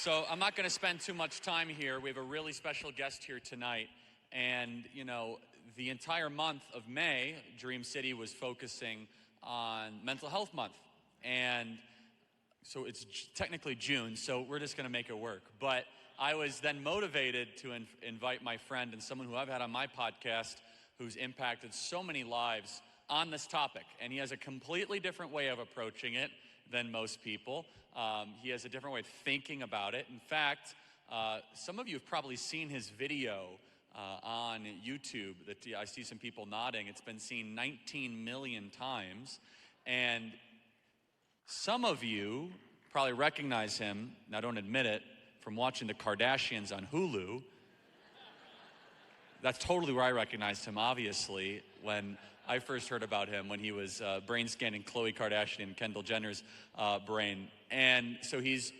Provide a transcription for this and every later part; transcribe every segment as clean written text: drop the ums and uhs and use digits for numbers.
So I'm not going to spend too much time here. We have a really special guest here tonight. And, the entire month of May, Dream City was focusing on Mental Health Month. And so it's technically June, so we're just going to make it work. But I was then motivated to invite my friend and someone who I've had on my podcast who's impacted so many lives on this topic. And he has a completely different way of approaching it than most people. He has a different way of thinking about it. In fact, some of you have probably seen his video on YouTube. That I see some people nodding. It's been seen 19 million times. And some of you probably recognize him, now don't admit it, from watching the Kardashians on Hulu. That's totally where I recognized him, obviously, when I first heard about him, when he was brain scanning Khloe Kardashian and Kendall Jenner's brain. And so he's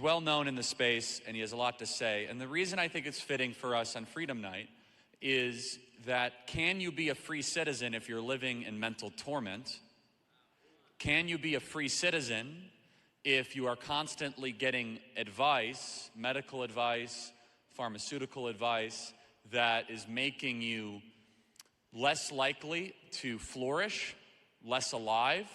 well known in the space, and he has a lot to say. And the reason I think it's fitting for us on Freedom Night is that can you be a free citizen if you're living in mental torment? Can you be a free citizen if you are constantly getting advice, medical advice, pharmaceutical advice, that is making you less likely to flourish, less alive?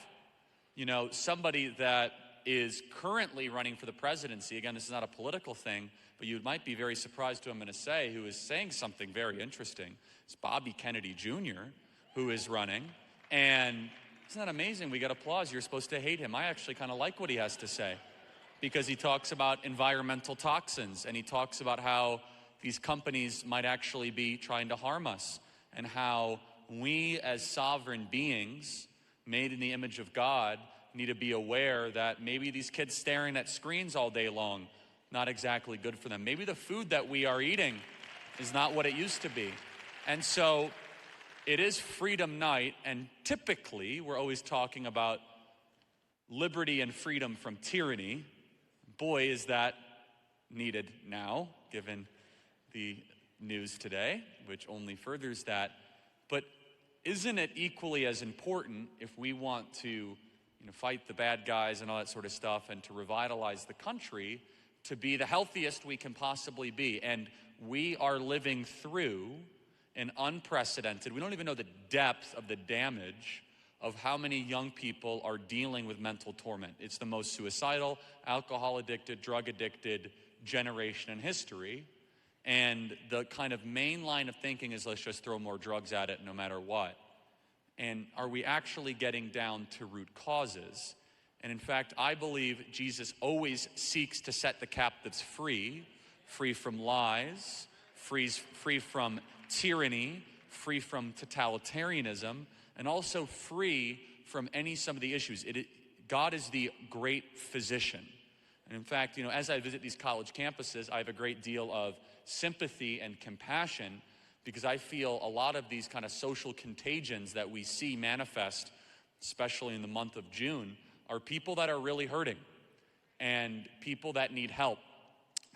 Somebody that is currently running for the presidency, again, this is not a political thing, but you might be very surprised to who I'm going to say, who is saying something very interesting. It's Bobby Kennedy Jr., who is running. And isn't that amazing? We got applause. You're supposed to hate him. I actually kind of like what he has to say, because he talks about environmental toxins, and he talks about how these companies might actually be trying to harm us, and how we as sovereign beings made in the image of God need to be aware that maybe these kids staring at screens all day long, not exactly good for them. Maybe the food that we are eating is not what it used to be. And so it is Freedom Night, and typically we're always talking about liberty and freedom from tyranny. Boy, is that needed now, given the news today, which only furthers that. But isn't it equally as important, if we want to fight the bad guys and all that sort of stuff, and to revitalize the country, to be the healthiest we can possibly be? And we are living through an unprecedented, we don't even know the depth of the damage of how many young people are dealing with mental torment. It's the most suicidal, alcohol addicted, drug addicted generation in history. And the kind of main line of thinking is, let's just throw more drugs at it no matter what. And are we actually getting down to root causes? And in fact, I believe Jesus always seeks to set the captives free from lies, free from tyranny, free from totalitarianism, and also free from some of the issues. God is the great physician. And in fact, as I visit these college campuses, I have a great deal of sympathy and compassion, because I feel a lot of these kind of social contagions that we see manifest, especially in the month of June, are people that are really hurting and people that need help.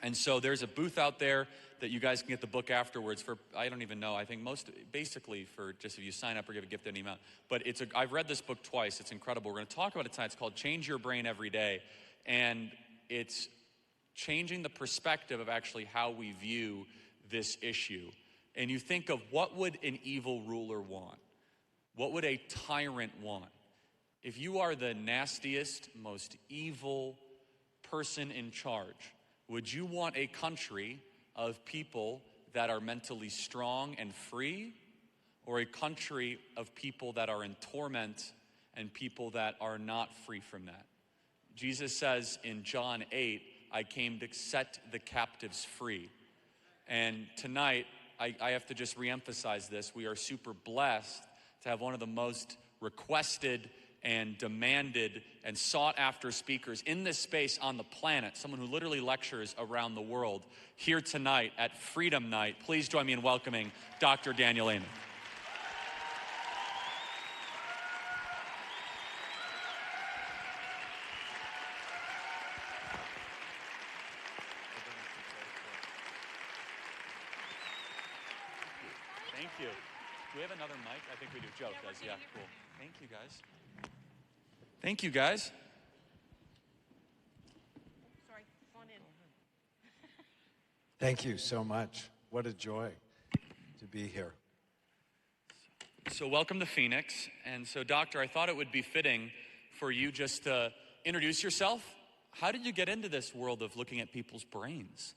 And so there's a booth out there that you guys can get the book afterwards for, I don't even know, I think basically for just if you sign up or give a gift any amount. But I've read this book twice, it's incredible. We're gonna talk about it tonight. It's called Change Your Brain Every Day. And it's changing the perspective of actually how we view this issue. And you think of, what would an evil ruler want? What would a tyrant want? If you are the nastiest, most evil person in charge, would you want a country of people that are mentally strong and free, or a country of people that are in torment and people that are not free from that? Jesus says in John 8, I came to set the captives free. And tonight, I have to just reemphasize this. We are super blessed to have one of the most requested and demanded and sought after speakers in this space on the planet, someone who literally lectures around the world, here tonight at Freedom Night. Please join me in welcoming Dr. Daniel Amen. Thank you. Do we have another mic? I think we do. Joe does. Yeah, cool. Thank you, guys. Thank you, guys. Thank you so much. What a joy to be here. So welcome to Phoenix. And so, Doctor, I thought it would be fitting for you just to introduce yourself. How did you get into this world of looking at people's brains?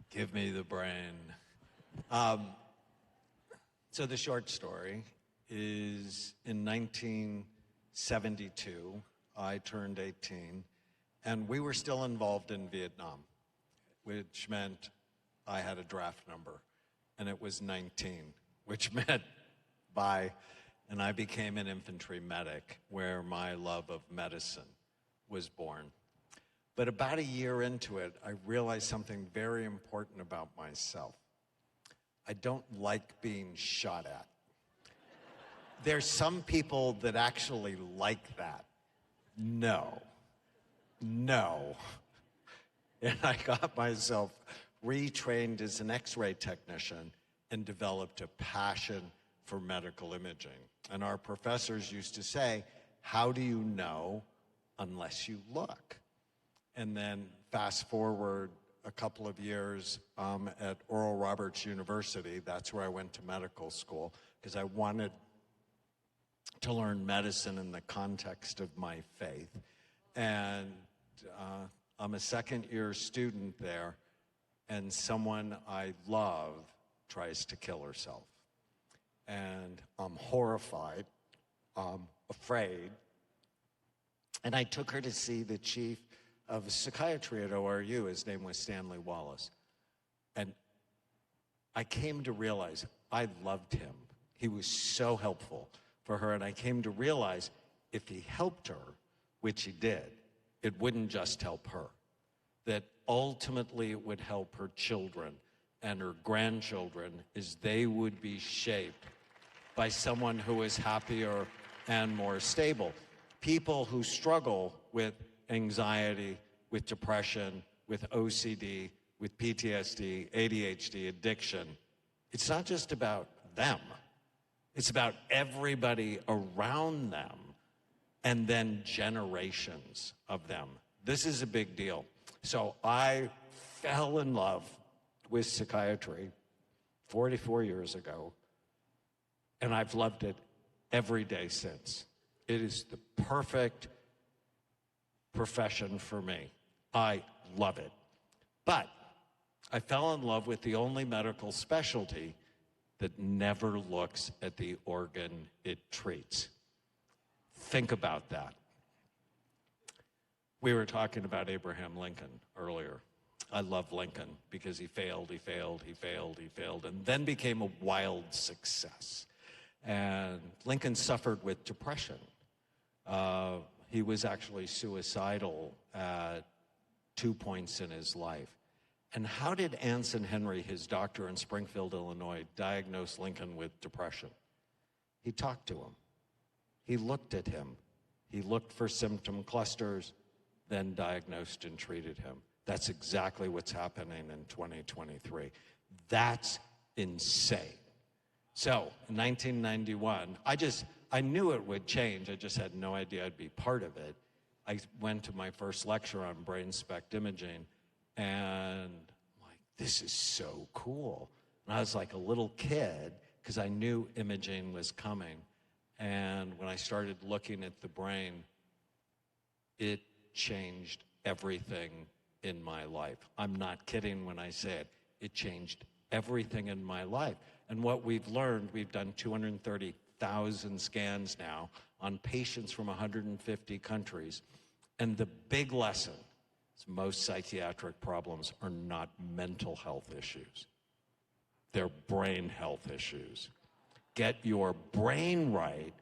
Give me the brain. So the short story is in 1972, I turned 18, and we were still involved in Vietnam, which meant I had a draft number, and it was 19, which meant bye, and I became an infantry medic, where my love of medicine was born. But about a year into it, I realized something very important about myself. I don't like being shot at. There's some people that actually like that. No. And I got myself retrained as an X-ray technician and developed a passion for medical imaging. And our professors used to say, how do you know unless you look? And then fast forward a couple of years at Oral Roberts University, that's where I went to medical school, because I wanted to learn medicine in the context of my faith. And I'm a second-year student there, and someone I love tries to kill herself. And I'm horrified, afraid, and I took her to see the chief of psychiatry at ORU. His name was Stanley Wallace. And I came to realize I loved him. He was so helpful for her, and I came to realize if he helped her, which he did, it wouldn't just help her, that ultimately it would help her children and her grandchildren, as they would be shaped by someone who is happier and more stable. People who struggle with anxiety, with depression, with OCD, with PTSD, ADHD, addiction, it's not just about them. It's about everybody around them, and then generations of them. This is a big deal. So I fell in love with psychiatry 44 years ago, and I've loved it every day since. It is the perfect profession for me. I love it. But I fell in love with the only medical specialty that never looks at the organ it treats. Think about that. We were talking about Abraham Lincoln earlier. I love Lincoln because he failed, and then became a wild success. And Lincoln suffered with depression. He was actually suicidal at 2 points in his life. And how did Anson Henry, his doctor in Springfield, Illinois, diagnose Lincoln with depression? He talked to him. He looked at him. He looked for symptom clusters, then diagnosed and treated him. That's exactly what's happening in 2023. That's insane. So, in 1991, I knew it would change. I just had no idea I'd be part of it. I went to my first lecture on brain SPECT imaging, and I'm like, this is so cool. And I was like a little kid, because I knew imaging was coming. And when I started looking at the brain, it changed everything in my life. I'm not kidding when I say it. It changed everything in my life. And what we've learned, we've done 230,000 scans now on patients from 150 countries. And the big lesson is most psychiatric problems are not mental health issues. They're brain health issues. Get your brain right,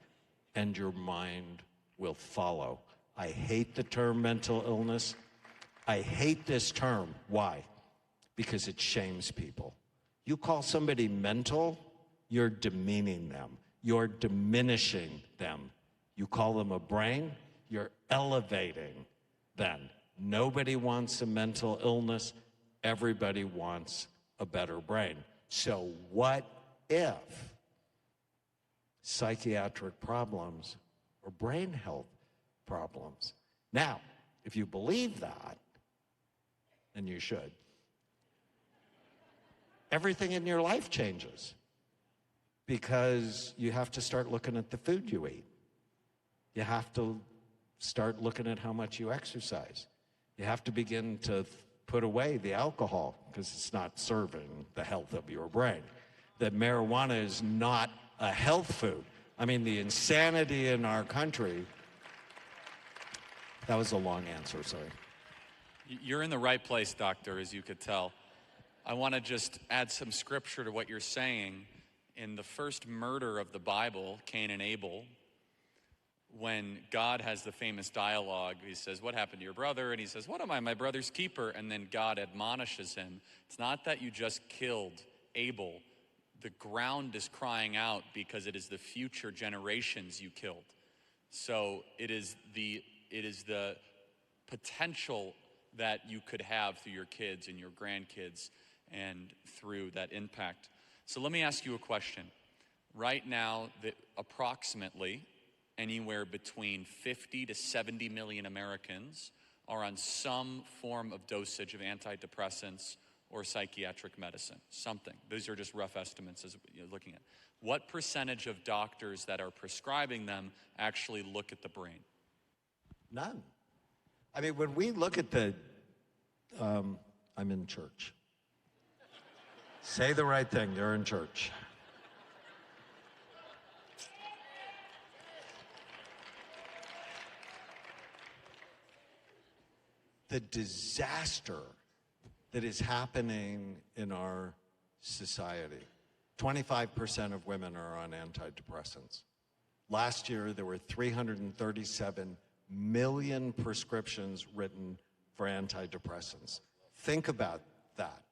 and your mind will follow. I hate the term mental illness. I hate this term. Why? Because it shames people. You call somebody mental, you're demeaning them. You're diminishing them. You call them a brain, you're elevating them. Nobody wants a mental illness. Everybody wants a better brain. So what if psychiatric problems or brain health problems? Now, If you believe that, and you should, everything in your life changes, because you have to start looking at the food you eat. You have to start looking at how much you exercise. You have to begin to put away the alcohol, because it's not serving the health of your brain. That marijuana is not a health food. I mean, the insanity in our country. That was a long answer, sorry. You're in the right place, doctor, as you could tell. I want to just add some scripture to what you're saying. In the first murder of the Bible, Cain and Abel, when God has the famous dialogue, he says, "What happened to your brother?" And he says, "What am I, my brother's keeper?" And then God admonishes him. It's not that you just killed Abel. The ground is crying out because it is the future generations you killed. So it is the potential that you could have through your kids and your grandkids and through that impact. So let me ask you a question. Right now, approximately anywhere between 50 to 70 million Americans are on some form of dosage of antidepressants or psychiatric medicine, something. Those are just rough estimates as you're looking at. What percentage of doctors that are prescribing them actually look at the brain? None. I mean, when we look at I'm in church. Say the right thing, you're in church. The disaster that is happening in our society. 25% of women are on antidepressants. Last year, there were 337 million prescriptions written for antidepressants. Think about that.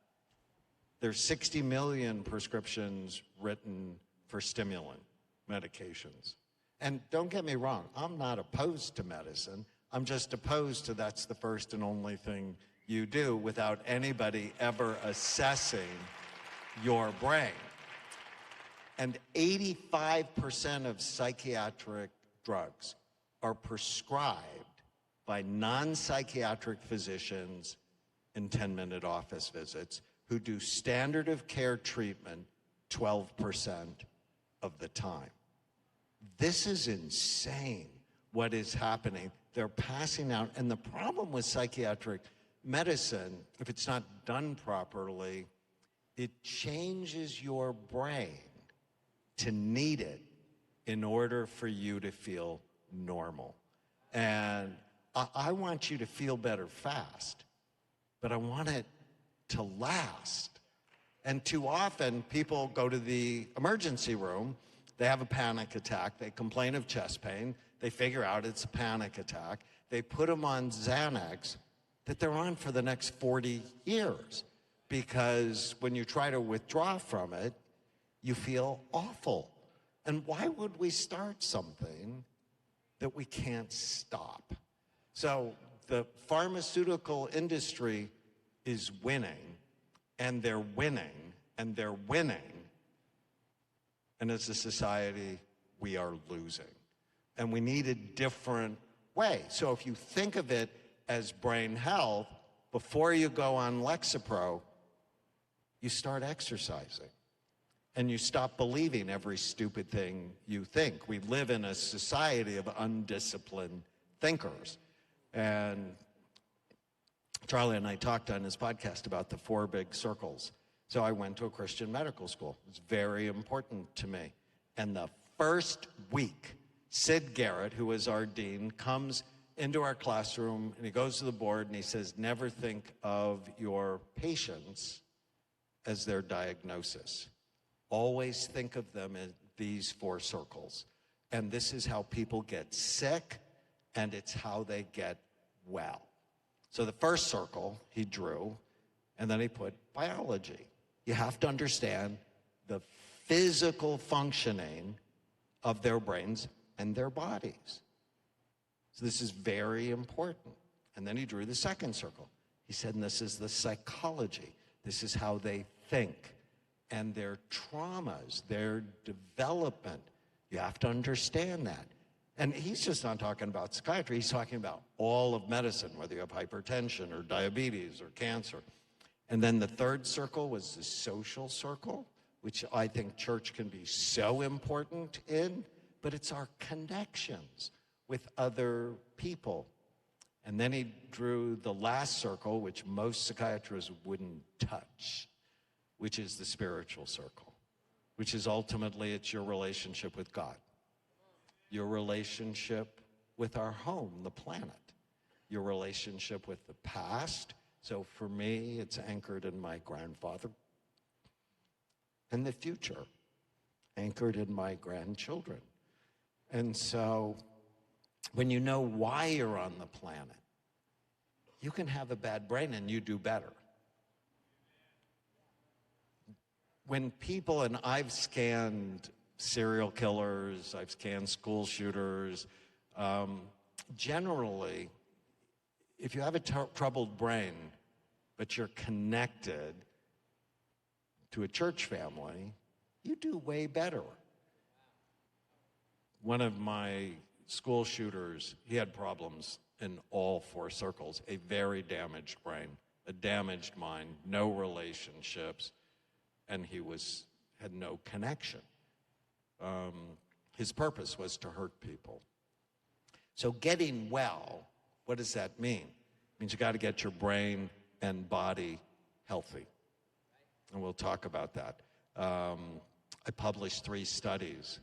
There's 60 million prescriptions written for stimulant medications. And don't get me wrong, I'm not opposed to medicine. I'm just opposed to that's the first and only thing you do without anybody ever assessing your brain. And 85% of psychiatric drugs are prescribed by non-psychiatric physicians in 10-minute office visits who do standard of care treatment 12% of the time. This is insane what is happening. They're passing out, and the problem with psychiatric medicine, if it's not done properly, it changes your brain to need it in order for you to feel normal. And I want you to feel better fast, but I want it to last. And too often, people go to the emergency room, they have a panic attack, they complain of chest pain, they figure out it's a panic attack, they put them on Xanax that they're on for the next 40 years. Because when you try to withdraw from it, you feel awful. And why would we start something that we can't stop? So the pharmaceutical industry is winning, and they're winning, and they're winning. And as a society, we are losing. And we need a different way. So if you think of it as brain health, before you go on Lexapro, you start exercising. And you stop believing every stupid thing you think. We live in a society of undisciplined thinkers. And Charlie and I talked on his podcast about the 4 big circles. So I went to a Christian medical school. It's very important to me. And the first week, Sid Garrett, who is our dean, comes into our classroom and he goes to the board and he says, never think of your patients as their diagnosis. Always think of them in these 4 circles. And this is how people get sick, and it's how they get well. So the first circle he drew, and then he put biology. You have to understand the physical functioning of their brains and their bodies. So this is very important. And then he drew the second circle. He said, and this is the psychology. This is how they think. And their traumas, their development. You have to understand that. And he's just not talking about psychiatry. He's talking about all of medicine, whether you have hypertension or diabetes or cancer. And then the third circle was the social circle, which I think church can be so important in, but it's our connections with other people. And then he drew the last circle, which most psychiatrists wouldn't touch, which is the spiritual circle, which is ultimately it's your relationship with God, your relationship with our home, the planet, your relationship with the past. So for me, it's anchored in my grandfather, and the future, anchored in my grandchildren. And so when you know why you're on the planet, you can have a bad brain and you do better. When people, and I've scanned serial killers, I've scanned school shooters, generally, if you have a troubled brain, but you're connected to a church family, you do way better. One of my school shooters, he had problems in all four circles, a very damaged brain, a damaged mind, no relationships, and he had no connection. His purpose was to hurt people. So getting well, what does that mean? It means you got to get your brain and body healthy. And we'll talk about that. I published 3 studies,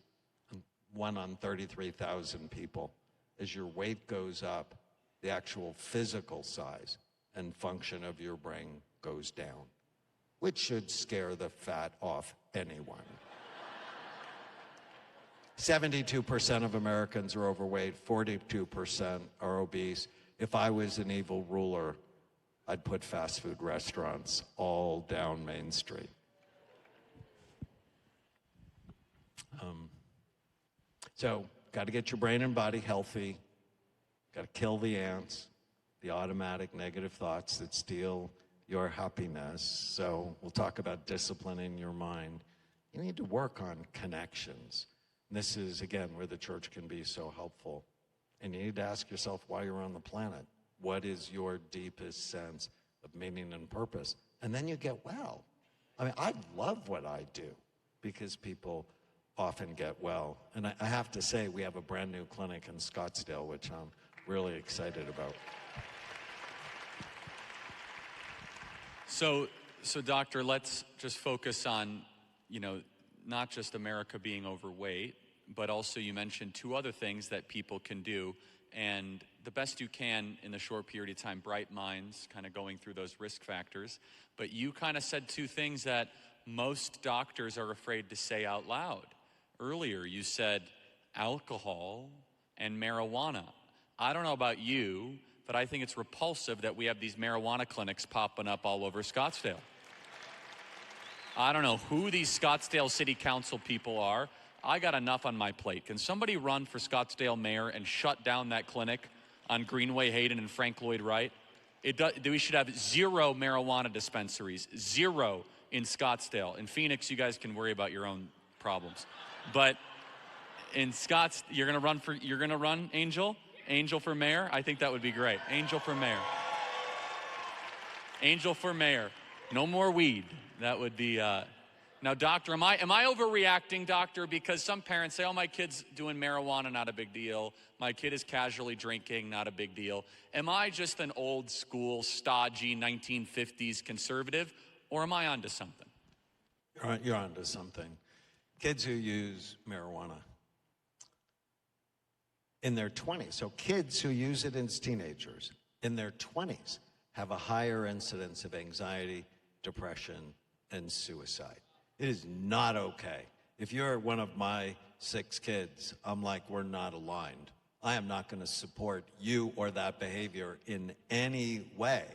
one on 33,000 people. As your weight goes up, the actual physical size and function of your brain goes down, which should scare the fat off anyone. 72% of Americans are overweight, 42% are obese. If I was an evil ruler, I'd put fast food restaurants all down Main Street. So, got to get your brain and body healthy. Got to kill the ants, the automatic negative thoughts that steal your happiness. So, we'll talk about disciplining your mind. You need to work on connections. And this is, again, where the church can be so helpful. And you need to ask yourself why you're on the planet. What is your deepest sense of meaning and purpose? And then you get well. I mean, I love what I do because people often get well. And I have to say, we have a brand new clinic in Scottsdale, which I'm really excited about. So doctor, let's just focus on, not just America being overweight, but also you mentioned 2 other things that people can do. And the best you can in a short period of time, bright minds, kind of going through those risk factors. But you kind of said 2 things that most doctors are afraid to say out loud. Earlier, you said alcohol and marijuana. I don't know about you, but I think it's repulsive that we have these marijuana clinics popping up all over Scottsdale. I don't know who these Scottsdale City Council people are. I got enough on my plate. Can somebody run for Scottsdale mayor and shut down that clinic on Greenway Hayden and Frank Lloyd Wright? We should have 0 marijuana dispensaries, 0 in Scottsdale. In Phoenix, you guys can worry about your own problems. But in you're gonna run, Angel? Angel for mayor? I think that would be great. Angel for mayor. Angel for mayor. No more weed. That would be, Now, doctor, am I overreacting, doctor? Because some parents say, oh, my kid's doing marijuana, not a big deal. My kid is casually drinking, not a big deal. Am I just an old school, stodgy 1950s conservative, or am I onto something? You're onto something. Kids who use marijuana in their 20s, so kids who use it as teenagers in their 20s have a higher incidence of anxiety, depression, and suicide. It is not okay. If you're one of my 6 kids, I'm like, we're not aligned. I am not going to support you or that behavior in any way.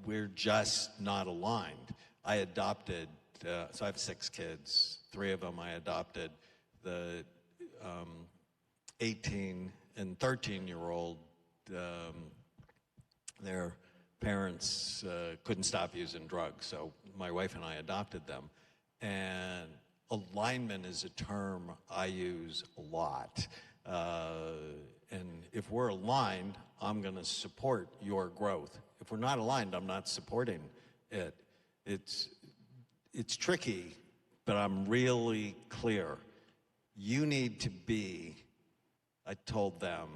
We're just not aligned. I adopted, so I have 6 kids. 3 of them I adopted. The 18 and 13-year-old, their parents couldn't stop using drugs, so my wife and I adopted them. And alignment is a term I use a lot. And if we're aligned, I'm going to support your growth. If we're not aligned, I'm not supporting it. It's tricky, but I'm really clear. You need to be, I told them,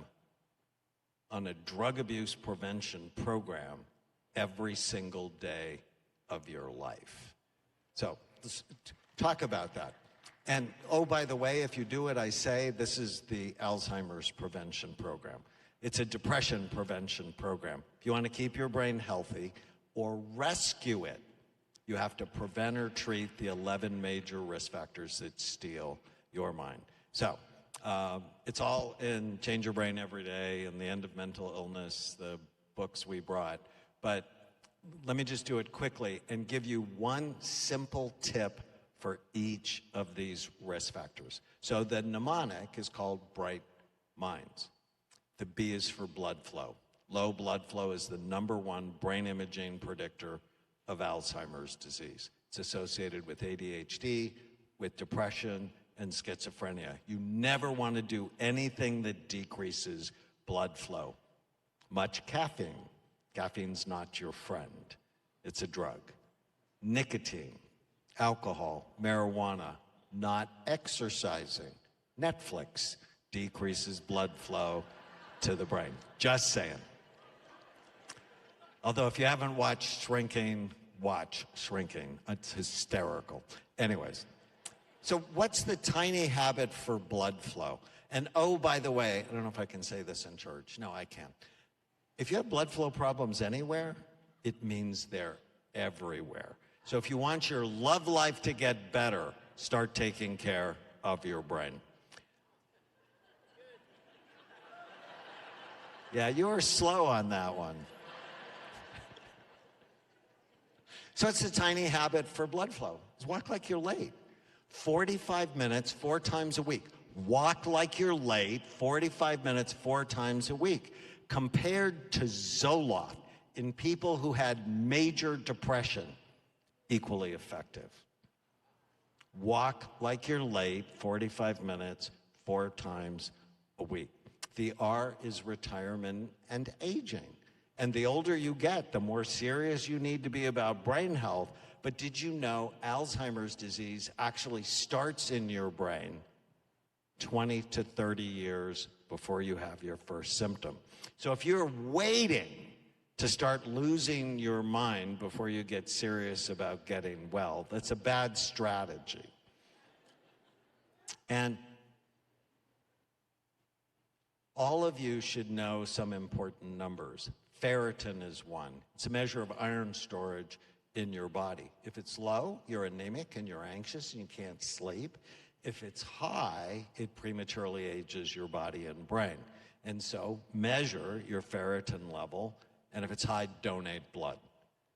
on a drug abuse prevention program every single day of your life. So let's talk about that. And oh, by the way, if you do it, I say this is the Alzheimer's prevention program. It's a depression prevention program. If you want to keep your brain healthy or rescue it, you have to prevent or treat the 11 major risk factors that steal your mind. So it's all in Change Your Brain Every Day and The End of Mental Illness, the books we brought. But let me just do it quickly and give you one simple tip for each of these risk factors. So the mnemonic is called Bright Minds. The B is for blood flow. Low blood flow is the #1 brain imaging predictor of Alzheimer's disease. It's associated with ADHD, with depression, and schizophrenia. You never want to do anything that decreases blood flow. Much caffeine. Caffeine's not your friend. It's a drug. Nicotine, alcohol, marijuana, not exercising. Netflix decreases blood flow to the brain. Just saying. Although if you haven't watched Shrinking, watch Shrinking. It's hysterical. Anyways, so what's the tiny habit for blood flow? And oh, by the way, I don't know if I can say this in church. No, I can't. If you have blood flow problems anywhere, it means they're everywhere. So if you want your love life to get better, start taking care of your brain. Yeah, you were slow on that one. So it's a tiny habit for blood flow. It's walk like you're late. 45 minutes, 4 times a week. Walk like you're late, 45 minutes, 4 times a week. Compared to Zoloft in people who had major depression, equally effective. Walk like you're late, 45 minutes, 4 times a week. The R is retirement and aging. And the older you get, the more serious you need to be about brain health. But did you know Alzheimer's disease actually starts in your brain 20 to 30 years before you have your first symptom? So if you're waiting to start losing your mind before you get serious about getting well, that's a bad strategy. And all of you should know some important numbers. Ferritin is one. It's a measure of iron storage in your body. If it's low, you're anemic and you're anxious and you can't sleep. If it's high, it prematurely ages your body and brain. And so measure your ferritin level, and if it's high, donate blood.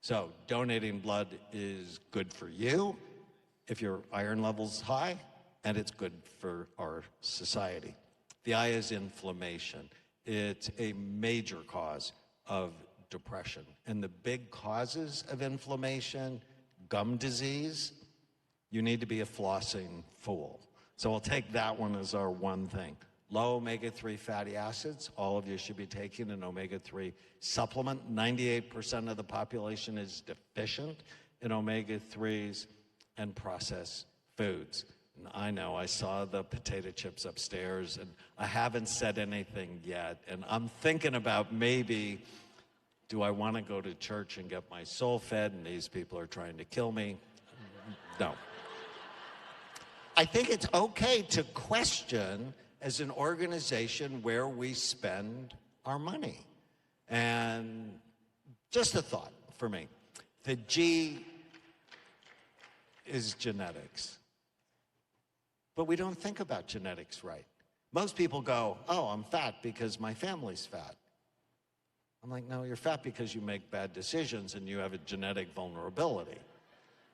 So donating blood is good for you if your iron level's high, and it's good for our society. The I is inflammation. It's a major cause of depression. And the big causes of inflammation, gum disease, you need to be a flossing fool. So we'll take that one as our one thing. Low omega-3 fatty acids, all of you should be taking an omega-3 supplement. 98% of the population is deficient in omega-3s and processed foods. And I know, I saw the potato chips upstairs, and I haven't said anything yet. And I'm thinking about maybe, do I want to go to church and get my soul fed, and these people are trying to kill me? No. I think it's okay to question, as an organization, where we spend our money. And just a thought for me. The G is genetics. But we don't think about genetics right. Most people go, oh, I'm fat because my family's fat. I'm like, no, you're fat because you make bad decisions and you have a genetic vulnerability.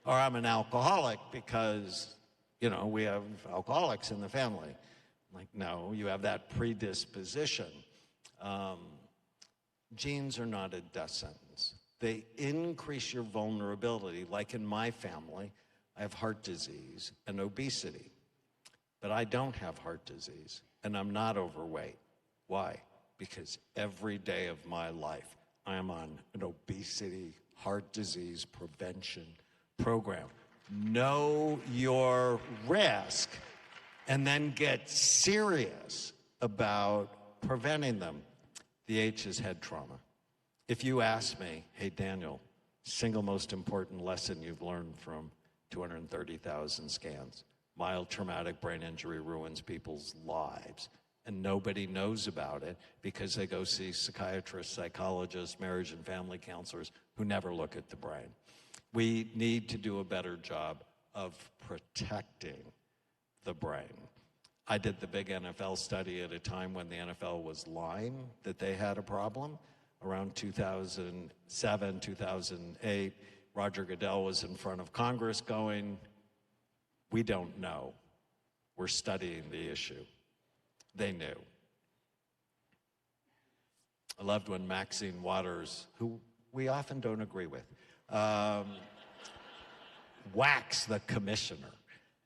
Or I'm an alcoholic because, we have alcoholics in the family. I'm like, no, you have that predisposition. Genes are not a death sentence. They increase your vulnerability. Like in my family, I have heart disease and obesity. But I don't have heart disease. and I'm not overweight. Why? Because every day of my life, I'm on an obesity, heart disease prevention program. Know your risk and then get serious about preventing them. The H is head trauma. If you ask me, hey, Daniel, single most important lesson you've learned from 230,000 scans, mild traumatic brain injury ruins people's lives, and nobody knows about it because they go see psychiatrists, psychologists, marriage and family counselors who never look at the brain. We need to do a better job of protecting the brain. I did the big NFL study at a time when the NFL was lying that they had a problem. Around 2007, 2008, Roger Goodell was in front of Congress going, we don't know. We're studying the issue. They knew. I loved when Maxine Waters, who we often don't agree with, whacks the commissioner.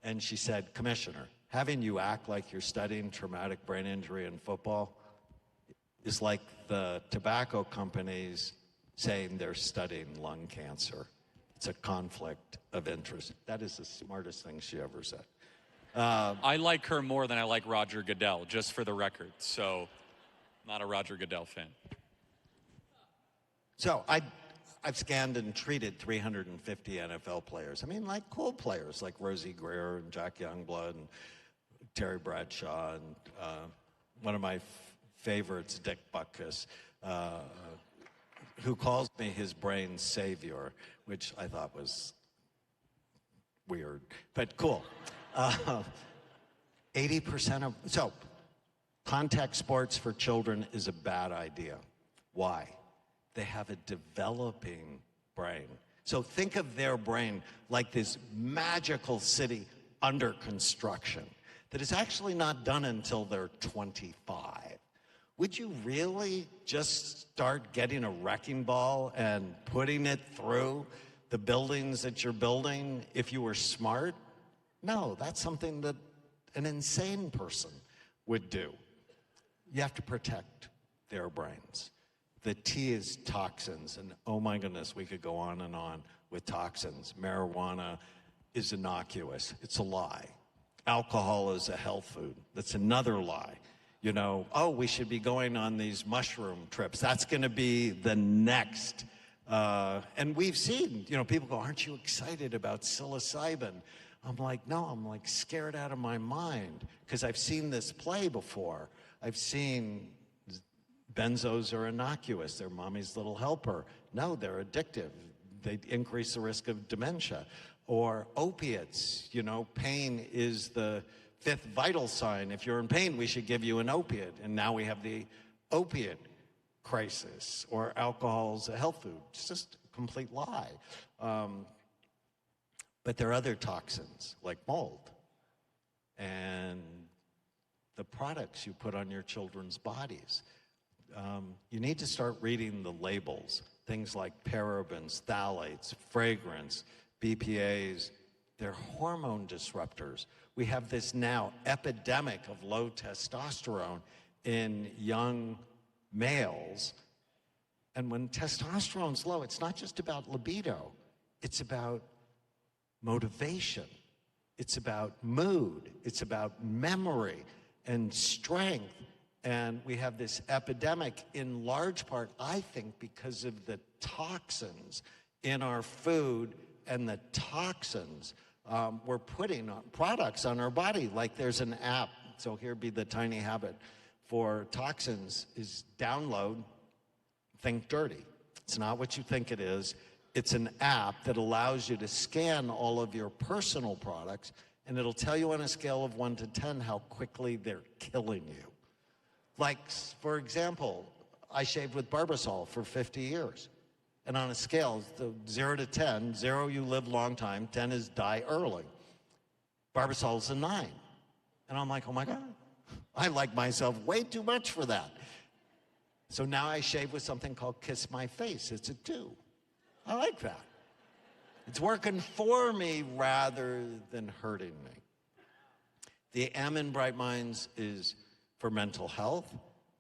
And she said, Commissioner, having you act like you're studying traumatic brain injury in football is like the tobacco companies saying they're studying lung cancer. It's a conflict of interest. That is the smartest thing she ever said. I like her more than I like Roger Goodell, just for the record. So, not a Roger Goodell fan. So I've scanned and treated 350 NFL players. I mean, like cool players like Rosie Greer and Jack Youngblood and Terry Bradshaw and one of my favorites, Dick Butkus, who calls me his brain savior, which I thought was weird, but cool. 80% of, so contact sports for children is a bad idea. Why? They have a developing brain. So think of their brain like this magical city under construction that is actually not done until they're 25. Would you really just start getting a wrecking ball and putting it through the buildings that you're building if you were smart? No, that's something that an insane person would do. You have to protect their brains. The T is toxins, and oh my goodness, we could go on and on with toxins. Marijuana is innocuous. It's a lie. Alcohol is a health food. That's another lie. You know, oh, we should be going on these mushroom trips. That's going to be the next. And we've seen, you know, people go, aren't you excited about psilocybin? I'm like, no, I'm like scared out of my mind because I've seen this play before. I've seen benzos are innocuous. They're mommy's little helper. No, they're addictive. They increase the risk of dementia. Or opiates, you know, pain is the fifth vital sign. If you're in pain, we should give you an opiate. And now we have the opiate crisis. Or alcohol's a health food. It's just a complete lie. But there are other toxins, like mold. And the products you put on your children's bodies. You need to start reading the labels. Things like parabens, phthalates, fragrance, BPAs. They're hormone disruptors. We have this now epidemic of low testosterone in young males. And when testosterone's low, it's not just about libido. It's about motivation. It's about mood. It's about memory and strength. And we have this epidemic in large part, I think, because of the toxins in our food and the toxins we're putting on products on our body. Like there's an app, so here be the tiny habit for toxins is download Think Dirty. It's not what you think it is. It's an app that allows you to scan all of your personal products, and it'll tell you on a scale of 1 to 10 how quickly they're killing you. Like, for example, I shaved with Barbasol for 50 years. And on a scale, 0 to 10, 0 you live long time, 10 is die early. Barbasol's a 9. And I'm like, oh my God, I like myself way too much for that. So now I shave with something called Kiss My Face. It's a 2. I like that. It's working for me rather than hurting me. The M in Bright Minds is for mental health.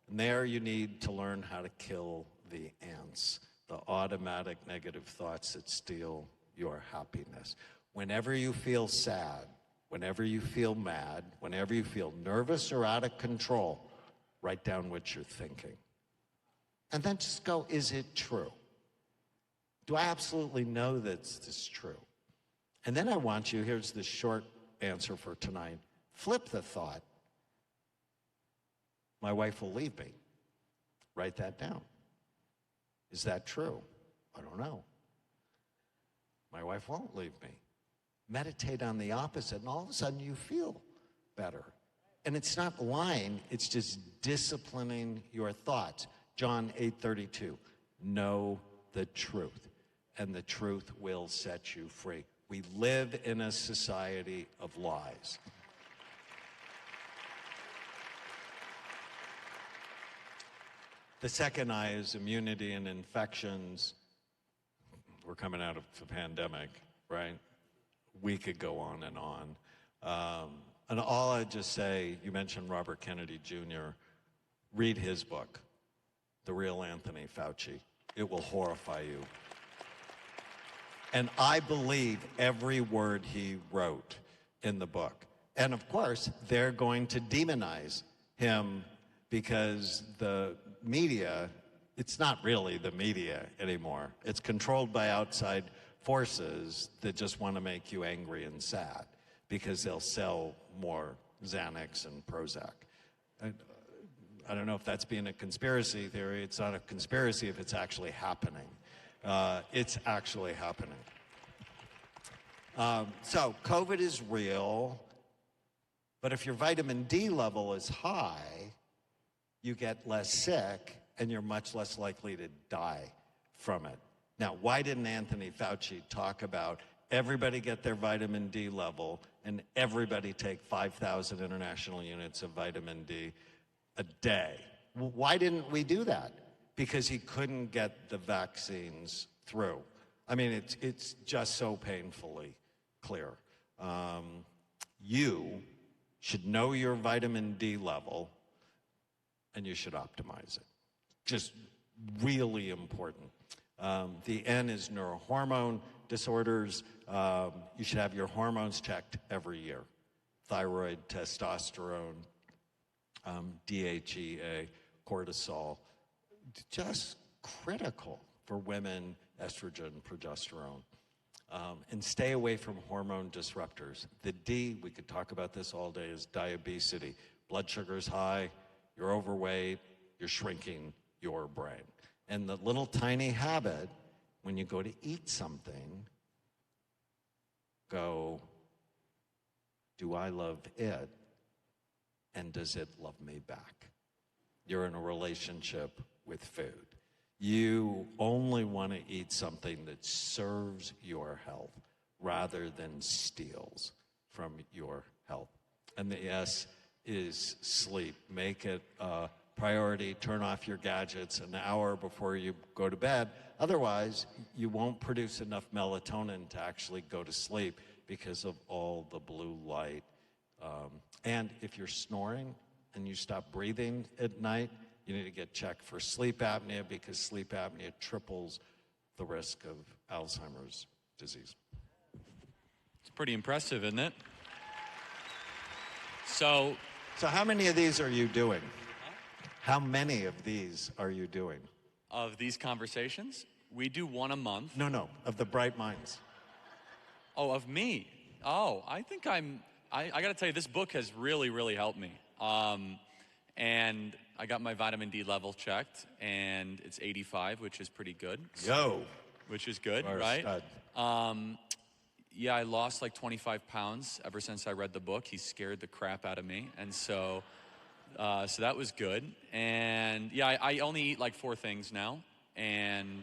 And there you need to learn how to kill the ants, the automatic negative thoughts that steal your happiness. Whenever you feel sad, whenever you feel mad, whenever you feel nervous or out of control, write down what you're thinking. And then just go, is it true? Do I absolutely know that this is true? And then I want you, here's the short answer for tonight, flip the thought. My wife will leave me. Write that down. Is that true? I don't know. My wife won't leave me. Meditate on the opposite, and all of a sudden you feel better. And it's not lying, it's just disciplining your thoughts. John 8:32, know the truth, and the truth will set you free. We live in a society of lies. The second I is immunity and infections. We're coming out of the pandemic, right? We could go on. And all I'd just say, you mentioned Robert Kennedy Jr., read his book, The Real Anthony Fauci. It will horrify you. And I believe every word he wrote in the book. And of course, they're going to demonize him because the media, it's not really the media anymore. It's controlled by outside forces that just want to make you angry and sad because they'll sell more Xanax and Prozac. I don't know if that's being a conspiracy theory. It's not a conspiracy if it's actually happening. It's actually happening. So COVID is real, but if your vitamin D level is high, you get less sick and you're much less likely to die from it. Now, why didn't Anthony Fauci talk about everybody get their vitamin D level and everybody take 5,000 international units of vitamin D a day? Why didn't we do that? Because he couldn't get the vaccines through. I mean, it's just so painfully clear. You should know your vitamin D level and you should optimize it. Just really important. The N is neurohormone disorders. You should have your hormones checked every year. Thyroid, testosterone, DHEA, cortisol. Just critical for women, estrogen, progesterone. And stay away from hormone disruptors. The D, we could talk about this all day, is diabetes. Blood sugar's high, you're overweight, you're shrinking your brain. And the little tiny habit, when you go to eat something, go, do I love it? And does it love me back? You're in a relationship with food. You only want to eat something that serves your health rather than steals from your health. And the S is sleep. Make it a priority. Turn off your gadgets an hour before you go to bed. Otherwise, you won't produce enough melatonin to actually go to sleep because of all the blue light. And if you're snoring and you stop breathing at night, you need to get checked for sleep apnea because sleep apnea triples the risk of Alzheimer's disease. It's pretty impressive, isn't it? So how many of these are you doing? How many of these are you doing? Of these conversations, we do one a month. No, of the Bright Minds. Oh, of me. Oh, I think I got to tell you, this book has really, really helped me. And I got my vitamin D level checked, and it's 85, which is pretty good. Yo. Which is good, You're a right? stud. Yeah, I lost like 25 pounds ever since I read the book. He scared the crap out of me. And so that was good. And yeah, I only eat like 4 things now. And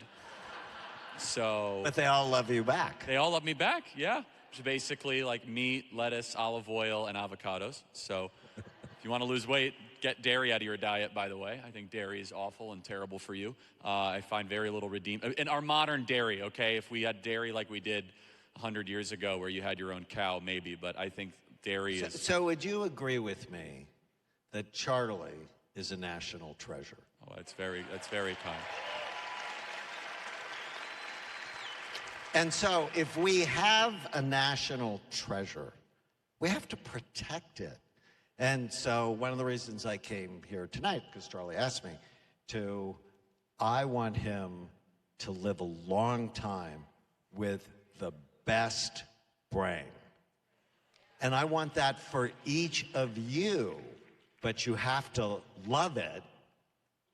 so. But they all love you back. They all love me back, yeah. Which is basically like meat, lettuce, olive oil, and avocados. So if you want to lose weight, get dairy out of your diet, by the way. I think dairy is awful and terrible for you. I find very little in our modern dairy, okay? If we had dairy like we did 100 years ago where you had your own cow, maybe. But I think dairy is... So would you agree with me that Charlie is a national treasure. Oh, that's very kind. And so if we have a national treasure, we have to protect it. And so one of the reasons I came here tonight, because Charlie asked me to, I want him to live a long time with the best brain. And I want that for each of you, but you have to love it,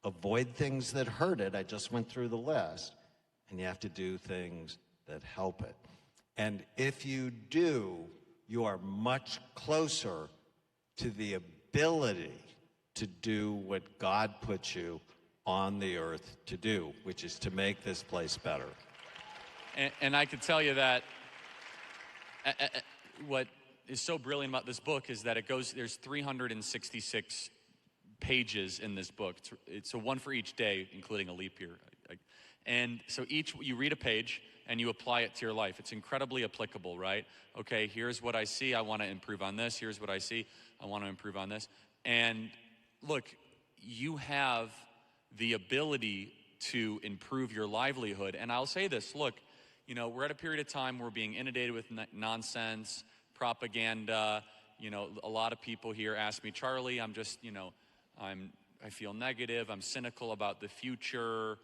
avoid things that hurt it. I just went through the list. And you have to do things that help it. And if you do, you are much closer to the ability to do what God put you on the earth to do, which is to make this place better. And I can tell you that what is so brilliant about this book is that there's 366 pages in this book. It's a one for each day, including a leap year. And so you read a page and you apply it to your life. It's incredibly applicable, right? Okay, here's what I see. I want to improve on this. Here's what I see. I want to improve on this. And look, you have the ability to improve your livelihood. And I'll say this, look, we're at a period of time where we're being inundated with nonsense, propaganda. A lot of people here ask me, Charlie, I'm just, I feel negative. I'm cynical about the future,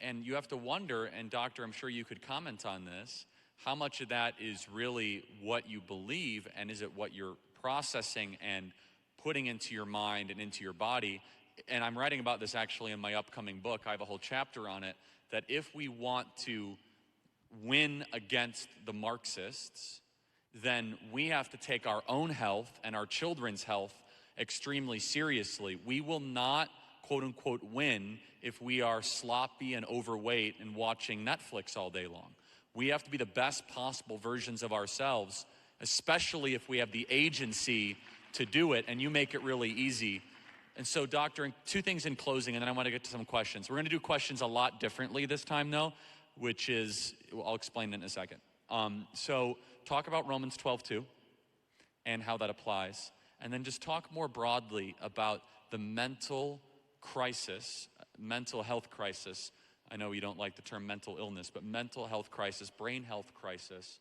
and you have to wonder, and Doctor, I'm sure you could comment on this, how much of that is really what you believe, and is it what you're processing and putting into your mind and into your body? And I'm writing about this actually in my upcoming book. I have a whole chapter on it, that if we want to win against the Marxists, then we have to take our own health and our children's health extremely seriously. We will not, quote unquote, win if we are sloppy and overweight and watching Netflix all day long. We have to be the best possible versions of ourselves, especially if we have the agency to do it, and you make it really easy. And so, Doctor, two things in closing, and then I want to get to some questions. We're going to do questions a lot differently this time, though, which is, I'll explain it in a second. So talk about Romans 12:2 and how that applies. And then just talk more broadly about the mental health crisis. I know you don't like the term mental illness, but mental health crisis, brain health crisis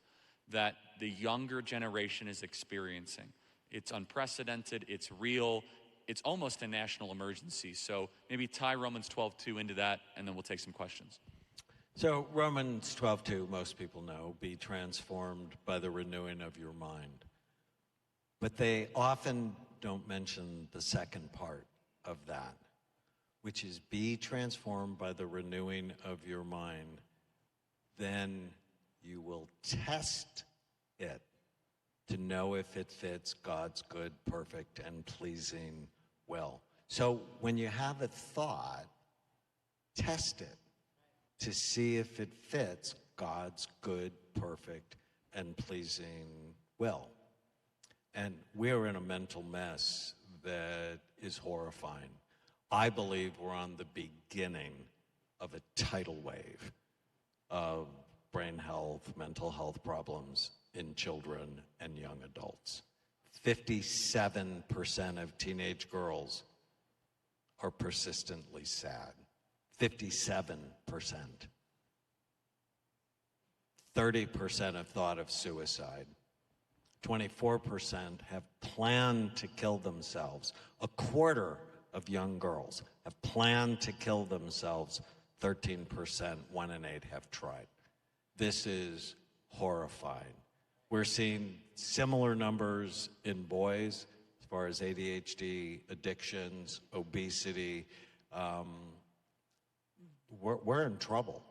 that the younger generation is experiencing. It's unprecedented, it's real, it's almost a national emergency. So maybe tie Romans 12:2 into that, and then we'll take some questions. So Romans 12:2, most people know, be transformed by the renewing of your mind. But they often don't mention the second part of that, which is be transformed by the renewing of your mind. Then you will test it to know if it fits God's good, perfect, and pleasing will. So when you have a thought, test it to see if it fits God's good, perfect, and pleasing will. And we're in a mental mess that is horrifying. I believe we're on the beginning of a tidal wave of brain health, mental health problems in children and young adults. 57% of teenage girls are persistently sad. 57%. 30% have thought of suicide. 24% have planned to kill themselves. A quarter of young girls have planned to kill themselves. 13%, 1 in 8, have tried. This is horrifying. We're seeing similar numbers in boys as far as ADHD, addictions, obesity. We're in trouble.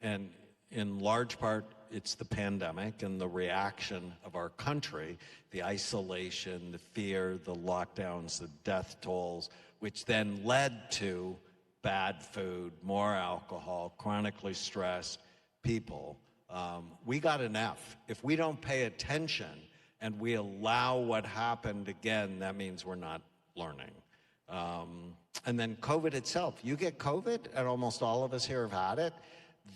And in large part, it's the pandemic and the reaction of our country, the isolation, the fear, the lockdowns, the death tolls, which then led to bad food, more alcohol, chronically stressed people. We got an F. If we don't pay attention and we allow what happened again, that means we're not learning. And then COVID itself. You get COVID, and almost all of us here have had it,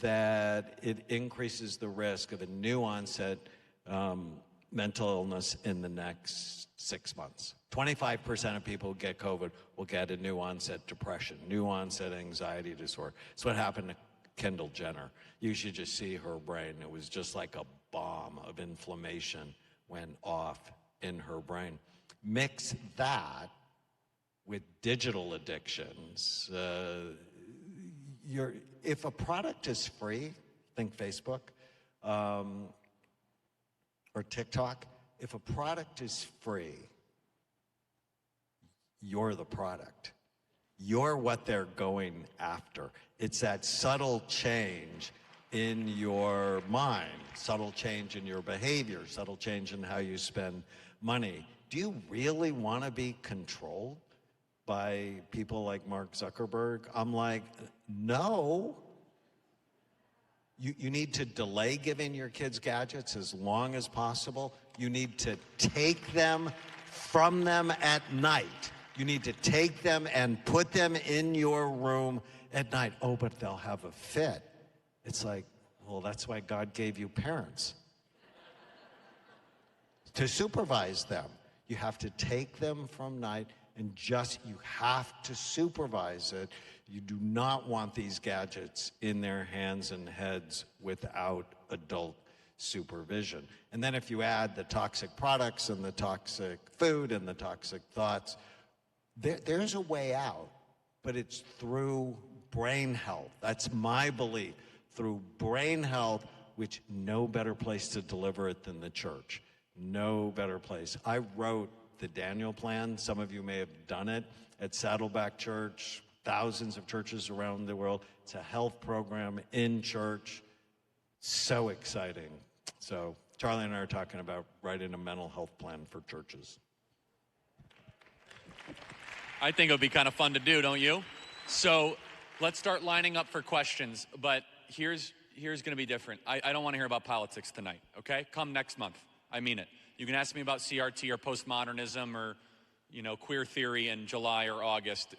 that it increases the risk of a new onset mental illness in the next 6 months. 25% of people who get COVID will get a new onset depression, new onset anxiety disorder. It's what happened to Kendall Jenner. You should just see her brain. It was just like a bomb of inflammation went off in her brain. Mix that with digital addictions. If a product is free, think Facebook or TikTok. If a product is free, you're the product. You're what they're going after. It's that subtle change in your mind, subtle change in your behavior, subtle change in how you spend money. Do you really want to be controlled by people like Mark Zuckerberg? I'm like, no. You need to delay giving your kids gadgets as long as possible. You need to take them from them at night. You need to take them and put them in your room at night. Oh, but they'll have a fit. It's like, well, that's why God gave you parents. To supervise them. You have to take them from night and you have to supervise it. You do not want these gadgets in their hands and heads without adult supervision. And then if you add the toxic products and the toxic food and the toxic thoughts, there's a way out, but it's through brain health. That's my belief. Through brain health, which no better place to deliver it than the church. No better place. I wrote the Daniel Plan. Some of you may have done it at Saddleback Church, thousands of churches around the world. It's a health program in church. So exciting. So Charlie and I are talking about writing a mental health plan for churches. I think it would be kind of fun to do, don't you? So let's start lining up for questions, but here's going to be different. I don't want to hear about politics tonight, okay? Come next month. I mean it. You can ask me about CRT or postmodernism or, queer theory in July or August.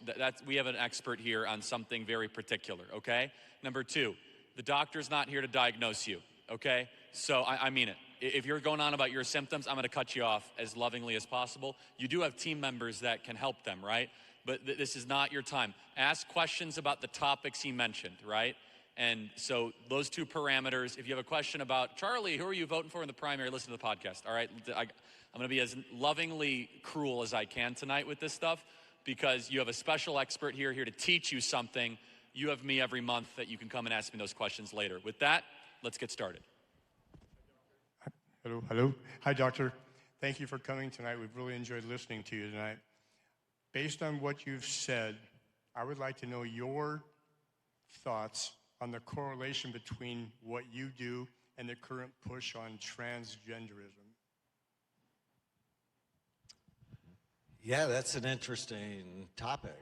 We have an expert here on something very particular, okay? Number two, the doctor's not here to diagnose you, okay? So I mean it. If you're going on about your symptoms, I'm going to cut you off as lovingly as possible. You do have team members that can help them, right? But this is not your time. Ask questions about the topics he mentioned, right? And so those two parameters, if you have a question about, Charlie, who are you voting for in the primary, listen to the podcast, all right? I'm going to be as lovingly cruel as I can tonight with this stuff because you have a special expert here to teach you something. You have me every month that you can come and ask me those questions later. With that, let's get started. Hello. Hi, Doctor. Thank you for coming tonight. We've really enjoyed listening to you tonight. Based on what you've said, I would like to know your thoughts on the correlation between what you do and the current push on transgenderism. Yeah, that's an interesting topic.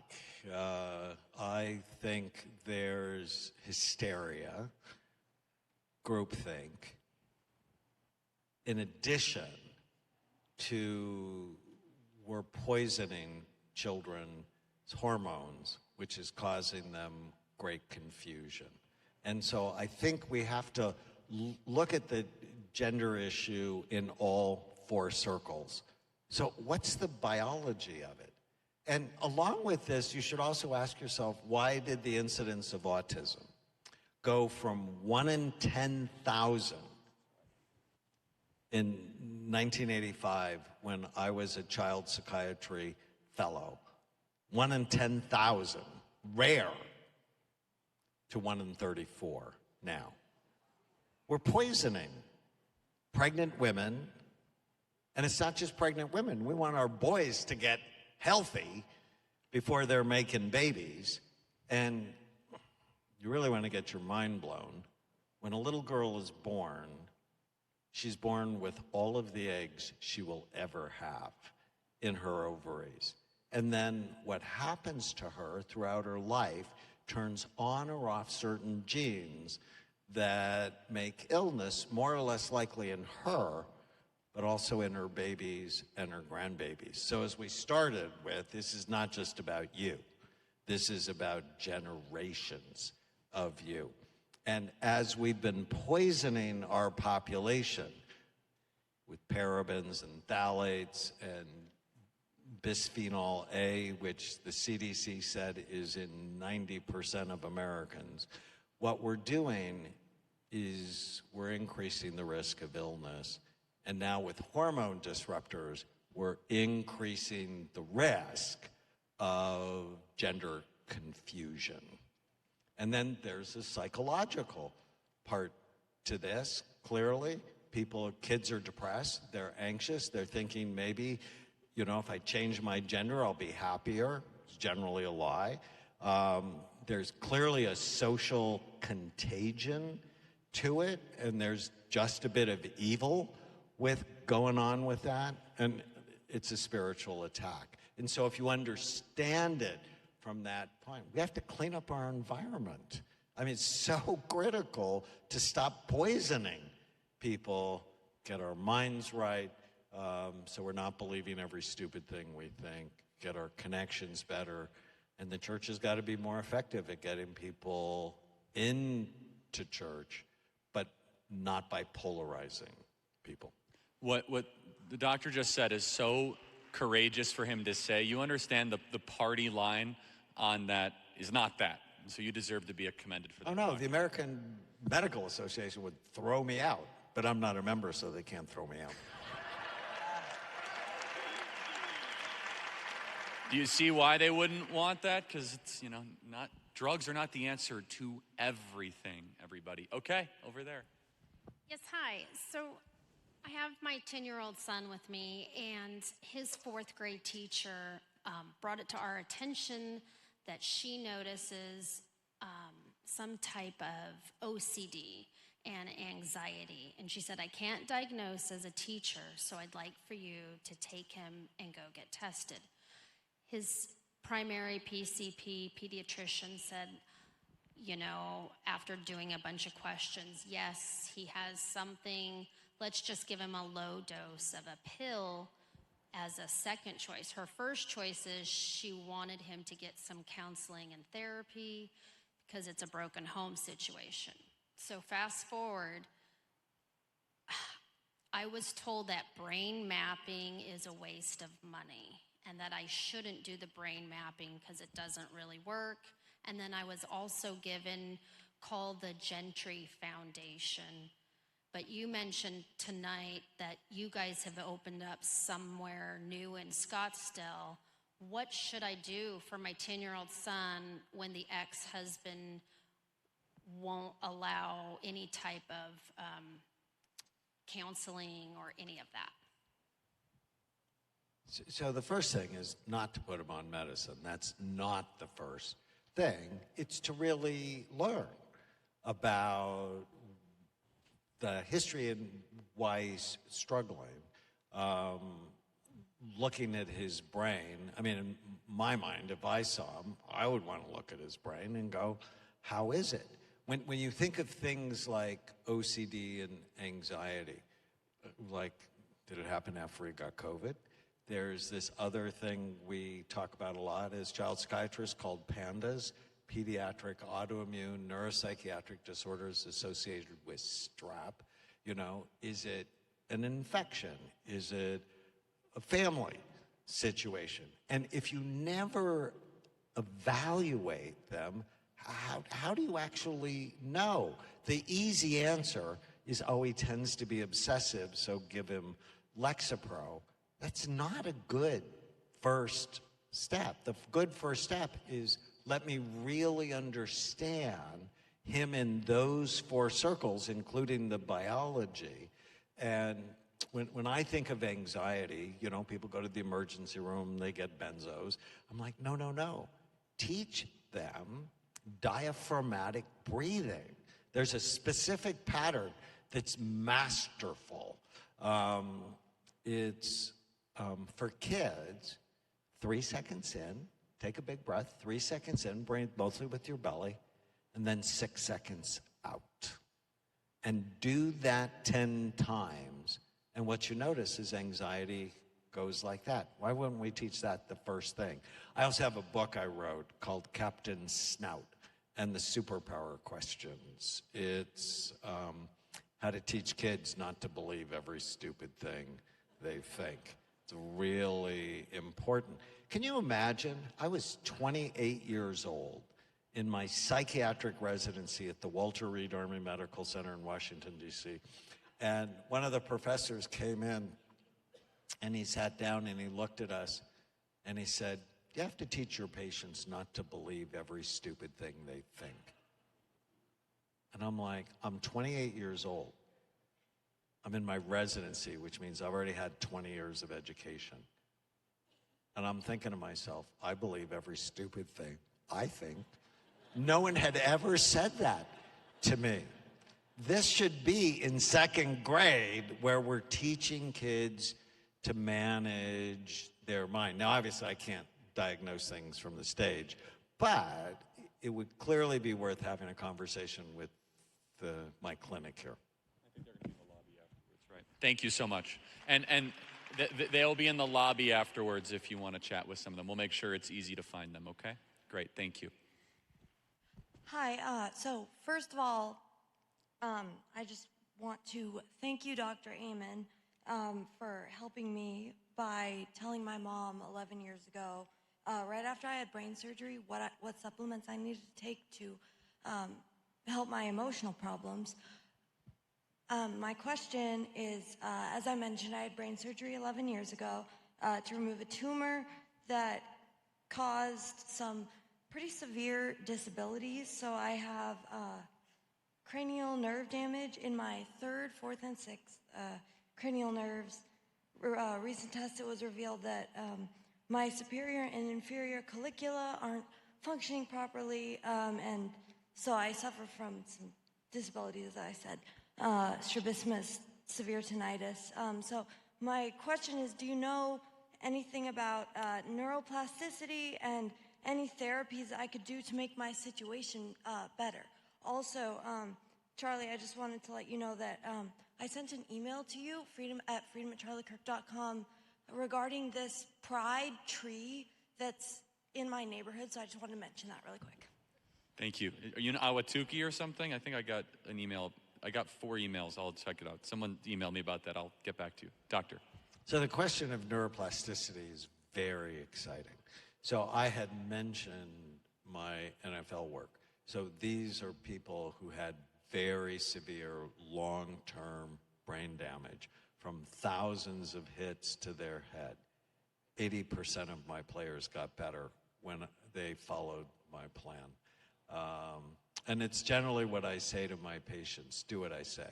I think there's hysteria, groupthink, in addition to we're poisoning children's hormones, which is causing them great confusion. And so I think we have to look at the gender issue in all four circles. So what's the biology of it? And along with this, you should also ask yourself, why did the incidence of autism go from 1 in 10,000 in 1985 when I was a child psychiatry fellow, 1 in 10,000, rare, to 1 in 34 now? We're poisoning pregnant women, and it's not just pregnant women. We want our boys to get healthy before they're making babies. And you really want to get your mind blown. When a little girl is born, she's born with all of the eggs she will ever have in her ovaries. And then what happens to her throughout her life turns on or off certain genes that make illness more or less likely in her, but also in her babies and her grandbabies. So as we started with, this is not just about you. This is about generations of you. And as we've been poisoning our population with parabens and phthalates and bisphenol A, which the CDC said is in 90% of Americans. What we're doing is we're increasing the risk of illness. And now with hormone disruptors, we're increasing the risk of gender confusion. And then there's a psychological part to this. Clearly, kids are depressed, they're anxious, they're thinking maybe, if I change my gender, I'll be happier. It's generally a lie. There's clearly a social contagion to it, and there's just a bit of evil going on with that, and it's a spiritual attack. And so if you understand it from that point, we have to clean up our environment. I mean, it's so critical to stop poisoning people, get our minds right, so we're not believing every stupid thing we think, get our connections better, and the church has got to be more effective at getting people into church, but not by polarizing people. What the doctor just said is so courageous for him to say. You understand the party line on that is not that. So you deserve to be commended for that. Oh, no, the American Medical Association would throw me out, but I'm not a member, so they can't throw me out. Do you see why they wouldn't want that? Because it's, drugs are not the answer to everything, everybody. Okay, over there. Yes, hi. So I have my 10-year-old son with me, and his fourth grade teacher brought it to our attention that she notices some type of OCD and anxiety. And she said, I can't diagnose as a teacher, so I'd like for you to take him and go get tested. His primary PCP pediatrician said, after doing a bunch of questions, yes, he has something. Let's just give him a low dose of a pill as a second choice. Her first choice is she wanted him to get some counseling and therapy because it's a broken home situation. So fast forward, I was told that brain mapping is a waste of money and that I shouldn't do the brain mapping because it doesn't really work. And then I was also called the Gentry Foundation. But you mentioned tonight that you guys have opened up somewhere new in Scottsdale. What should I do for my 10-year-old son when the ex-husband won't allow any type of counseling or any of that? So the first thing is not to put him on medicine. That's not the first thing. It's to really learn about the history and why he's struggling. Looking at his brain, I mean, in my mind, if I saw him, I would want to look at his brain and go, how is it? When you think of things like OCD and anxiety, like, did it happen after he got COVID? There's this other thing we talk about a lot as child psychiatrists called PANDAS, pediatric autoimmune neuropsychiatric disorders associated with strep. Is it an infection? Is it a family situation? And if you never evaluate them, how do you actually know? The easy answer is, he tends to be obsessive, so give him Lexapro. That's not a good first step. The good first step is, let me really understand him in those four circles, including the biology. And when I think of anxiety, people go to the emergency room, they get benzos. I'm like, no. Teach them diaphragmatic breathing. There's a specific pattern that's masterful. It's for kids, 3 seconds in, take a big breath, 3 seconds in, breathe mostly with your belly, and then 6 seconds out. And do that 10 times. And what you notice is anxiety goes like that. Why wouldn't we teach that the first thing? I also have a book I wrote called Captain Snout and the Superpower Questions. It's how to teach kids not to believe every stupid thing they think. It's really important. Can you imagine? I was 28 years old in my psychiatric residency at the Walter Reed Army Medical Center in Washington, D.C. And one of the professors came in and he sat down and he looked at us and he said, "You have to teach your patients not to believe every stupid thing they think." And I'm like, I'm 28 years old. I'm in my residency, which means I've already had 20 years of education. And I'm thinking to myself, I believe every stupid thing I think. No one had ever said that to me. This should be in second grade where we're teaching kids to manage their mind. Now, obviously, I can't diagnose things from the stage, but it would clearly be worth having a conversation with my clinic here. I think they're going to be in the lobby afterwards, right? Thank you so much. And they'll be in the lobby afterwards if you want to chat with some of them. We'll make sure it's easy to find them, okay? Great, thank you. Hi, so first of all, I just want to thank you, Dr. Amen, for helping me by telling my mom 11 years ago, right after I had brain surgery, what supplements I needed to take to help my emotional problems. My question is, as I mentioned, I had brain surgery 11 years ago to remove a tumor that caused some pretty severe disabilities. So I have cranial nerve damage in my third, fourth, and sixth cranial nerves. Recent tests, it was revealed that my superior and inferior collicula aren't functioning properly, and so I suffer from some disabilities, as I said, strabismus, severe tinnitus. So my question is, do you know anything about neuroplasticity and any therapies I could do to make my situation better? Also, Charlie, I just wanted to let you know that I sent an email to you, freedom@charliekirk.com, regarding this pride tree that's in my neighborhood, so I just wanted to mention that really quick. Thank you. Are you in Ahwatukee or something? I think I got an email. I got 4 emails. I'll check it out. Someone emailed me about that. I'll get back to you. Doctor. So the question of neuroplasticity is very exciting. So I had mentioned my NFL work. So these are people who had very severe long-term brain damage from thousands of hits to their head. 80% of my players got better when they followed my plan. And it's generally what I say to my patients: do what I say.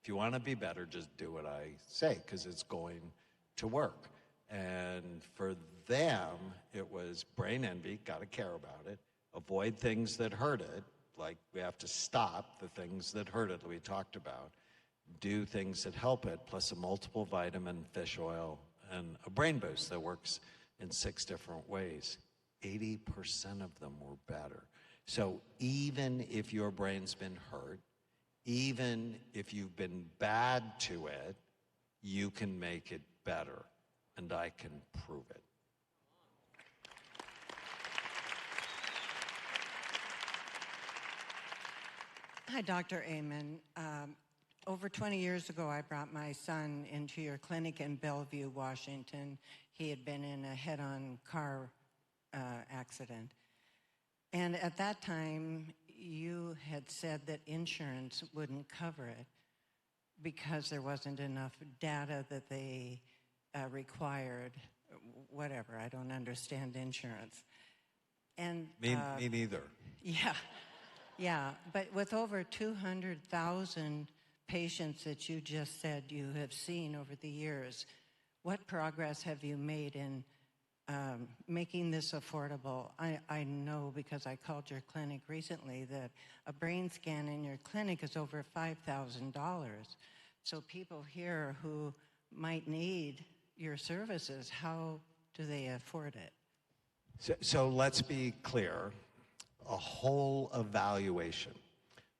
If you want to be better, just do what I say, because it's going to work. And for them, it was brain envy, got to care about it, avoid things that hurt it, like we have to stop the things that hurt it that we talked about, do things that help it, plus a multiple vitamin fish oil and a brain boost that works in 6 different ways. 80% of them were better. So even if your brain's been hurt, even if you've been bad to it, you can make it better, and I can prove it. Hi, Dr. Amen. Over 20 years ago, I brought my son into your clinic in Bellevue, Washington. He had been in a head-on car accident. And at that time, you had said that insurance wouldn't cover it because there wasn't enough data that they required. Whatever, I don't understand insurance. And Me neither. Yeah, but with over 200,000 patients that you just said you have seen over the years, what progress have you made in making this affordable? I know, because I called your clinic recently, that a brain scan in your clinic is over $5,000. So people here who might need your services, how do they afford it? So let's be clear. A whole evaluation,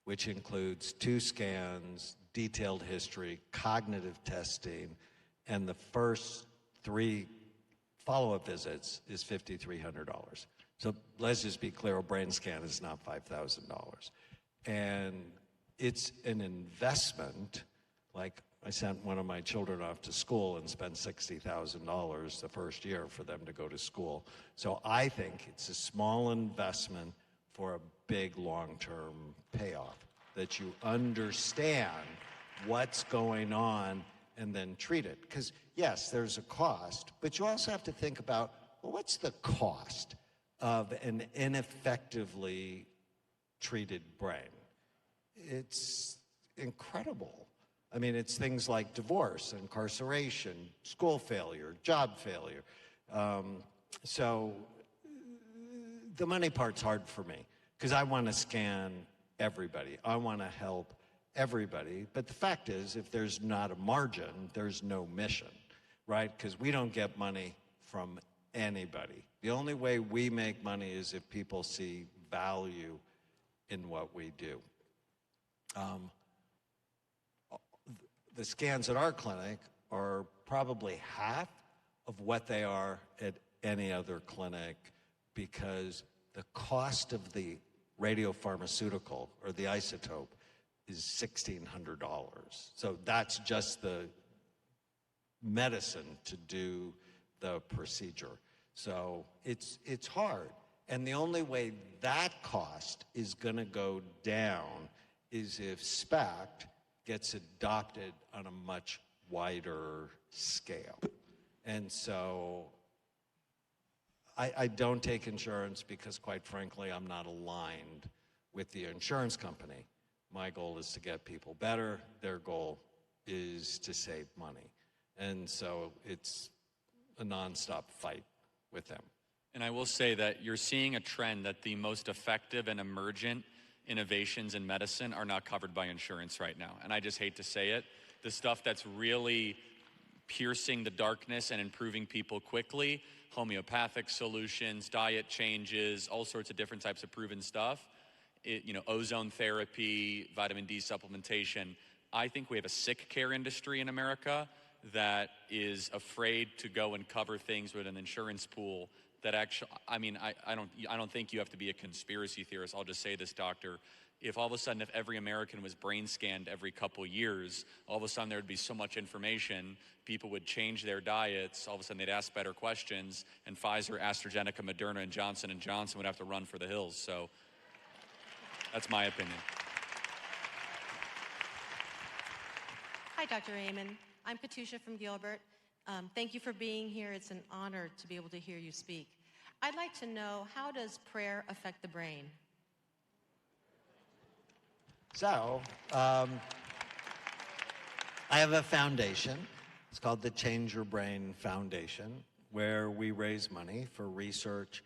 which includes 2 scans, detailed history, cognitive testing, and the first 3 follow-up visits, is $5,300. So let's just be clear, a brain scan is not $5,000. And it's an investment Like, I sent one of my children off to school and spent $60,000 the first year for them to go to school. So I think it's a small investment for a big long-term payoff, that you understand what's going on and then treat it. Because yes, there's a cost, but you also have to think about, well, what's the cost of an ineffectively treated brain? It's incredible. I mean, it's things like divorce, incarceration, school failure, job failure. So the money part's hard for me because I want to scan everybody. I want to help everybody. But the fact is, if there's not a margin, there's no mission, right? Because we don't get money from anybody. The only way we make money is if people see value in what we do. The scans at our clinic are probably half of what they are at any other clinic because the cost of the radiopharmaceutical or the isotope is $1,600. So that's just the medicine to do the procedure. So it's hard. And the only way that cost is going to go down is if SPACT gets adopted on a much wider scale. And so I don't take insurance because, quite frankly, I'm not aligned with the insurance company. My goal is to get people better. Their goal is to save money. And so it's a nonstop fight with them. And I will say that you're seeing a trend that the most effective and emergent innovations in medicine are not covered by insurance right now. And I just hate to say it. The stuff that's really piercing the darkness and improving people quickly, homeopathic solutions, diet changes, all sorts of different types of proven stuff, ozone therapy, vitamin D supplementation. I think we have a sick care industry in America that is afraid to go and cover things with an insurance pool that actually, I don't think you have to be a conspiracy theorist. I'll just say this, doctor. If all of a sudden, if every American was brain scanned every couple years, all of a sudden there would be so much information, people would change their diets, all of a sudden they'd ask better questions, and Pfizer, AstraZeneca, Moderna, and Johnson & Johnson would have to run for the hills. So that's my opinion. Hi, Dr. Amen. I'm Katusha from Gilbert. Thank you for being here. It's an honor to be able to hear you speak. I'd like to know, how does prayer affect the brain? So, I have a foundation. It's called the Change Your Brain Foundation, where we raise money for research,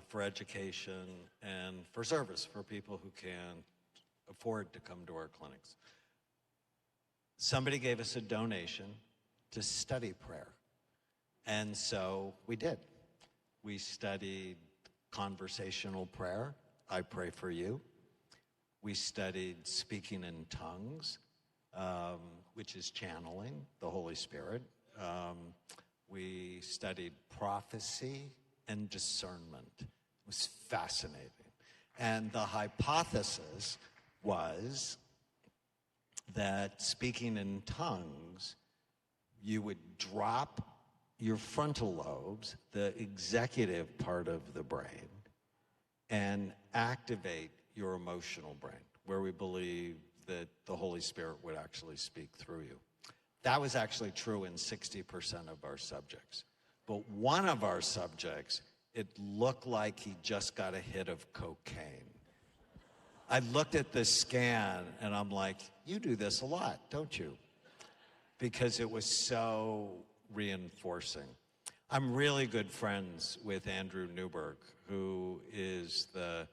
for education, and for service for people who can't afford to come to our clinics. Somebody gave us a donation to study prayer. And so we did. We studied conversational prayer, I pray for you. We studied speaking in tongues, which is channeling the Holy Spirit. We studied prophecy and discernment. It was fascinating. And the hypothesis was that speaking in tongues, you would drop your frontal lobes, the executive part of the brain, and activate your emotional brain, where we believe that the Holy Spirit would actually speak through you. That was actually true in 60% of our subjects. But one of our subjects, it looked like he just got a hit of cocaine. I looked at the scan and I'm like, you do this a lot, don't you? Because it was so reinforcing. I'm really good friends with Andrew Newberg, who is the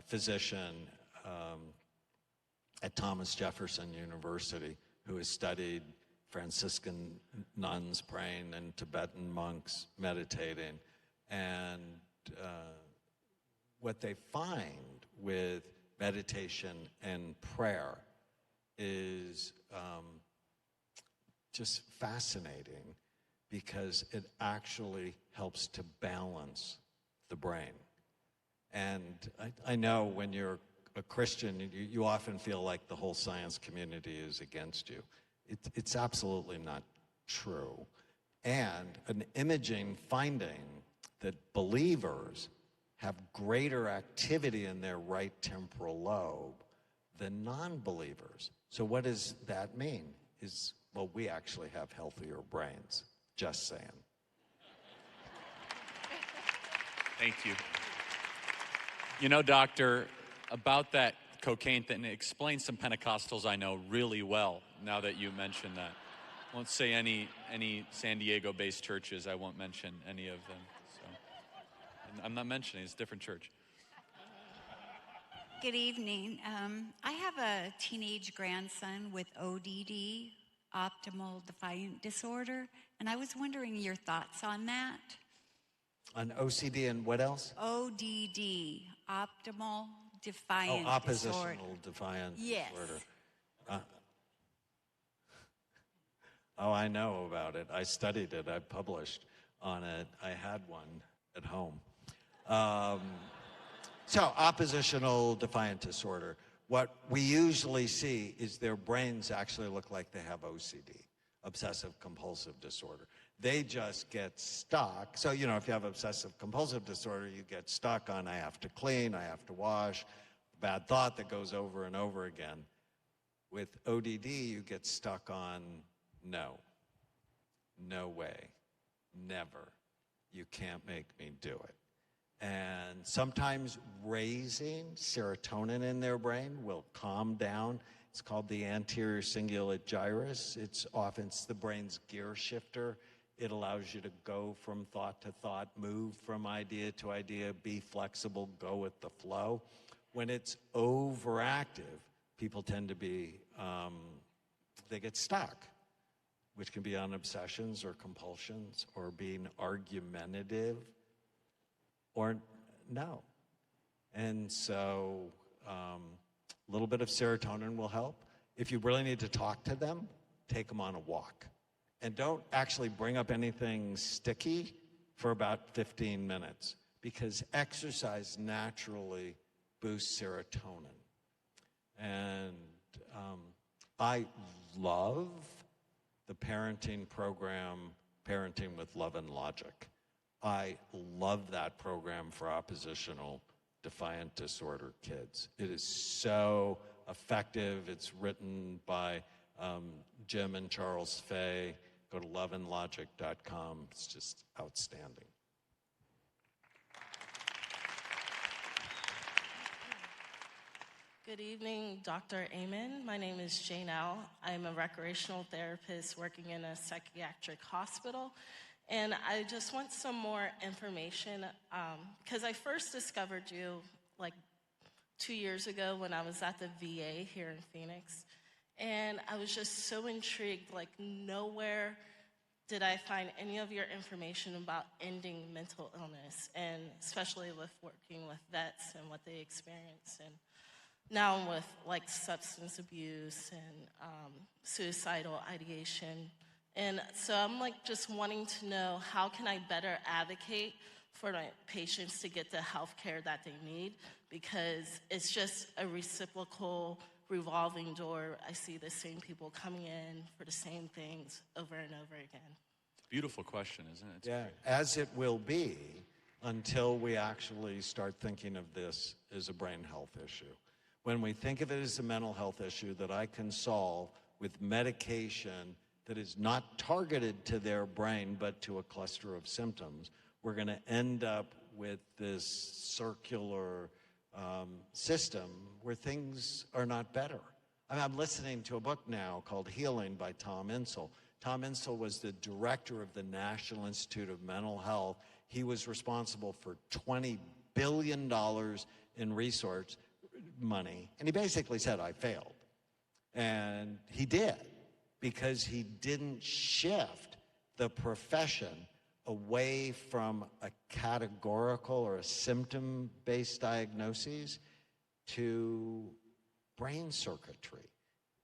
physician at Thomas Jefferson University, who has studied Franciscan nuns praying and Tibetan monks meditating. And what they find with meditation and prayer is just fascinating, because it actually helps to balance the brain. And I know when you're a Christian, you often feel like the whole science community is against you. It's absolutely not true. And an imaging finding that believers have greater activity in their right temporal lobe than non-believers. So what does that mean? Well, we actually have healthier brains. Just saying. Thank you. You know, doctor, about that cocaine thing, it explains some Pentecostals I know really well, now that you mention that. I won't say any San Diego-based churches. I won't mention any of them. So I'm not mentioning. It's a different church. Good evening. I have a teenage grandson with ODD, optimal defiant disorder, and I was wondering your thoughts on that. On OCD and what else? ODD, optimal defiant oppositional disorder. defiant Yes. disorder. I know about it. I studied it. I published on it. I had one at home. So oppositional defiant disorder. What we usually see is their brains actually look like they have OCD, obsessive compulsive disorder. They just get stuck. So, if you have obsessive compulsive disorder, you get stuck on I have to clean, I have to wash, bad thought that goes over and over again. With ODD, you get stuck on no way, never. You can't make me do it. And sometimes raising serotonin in their brain will calm down. It's called the anterior cingulate gyrus. It's the brain's gear shifter. It allows you to go from thought to thought, move from idea to idea, be flexible, go with the flow. When it's overactive, people tend to be, they get stuck, which can be on obsessions or compulsions or being argumentative or no. And so a little bit of serotonin will help. If you really need to talk to them, take them on a walk. And don't actually bring up anything sticky for about 15 minutes because exercise naturally boosts serotonin. And I love the parenting program, Parenting with Love and Logic. I love that program for oppositional defiant disorder kids. It is so effective. It's written by Jim and Charles Fay. Go to loveandlogic.com. It's just outstanding. Good evening, Dr. Amen. My name is Jane Al. I'm a recreational therapist working in a psychiatric hospital. And I just want some more information because I first discovered you like 2 years ago when I was at the VA here in Phoenix. And I was just so intrigued, like nowhere did I find any of your information about ending mental illness, and especially with working with vets and what they experience. And now with like substance abuse and suicidal ideation. And so I'm like just wanting to know how can I better advocate for my patients to get the health care that they need, because it's just a reciprocal revolving door. I see the same people coming in for the same things over and over again. Beautiful question, isn't it? It's Yeah, great. as it will be until we actually start thinking of this as a brain health issue. When we think of it as a mental health issue that I can solve with medication that is not targeted to their brain but to a cluster of symptoms, we're going to end up with this circular system where things are not better. I mean, I'm listening to a book now called Healing by Tom Insel. Tom Insel was the director of the National Institute of Mental Health. He was responsible for $20 billion in research money, and he basically said, I failed. And he did, because he didn't shift the profession away from a categorical or a symptom-based diagnosis to brain circuitry.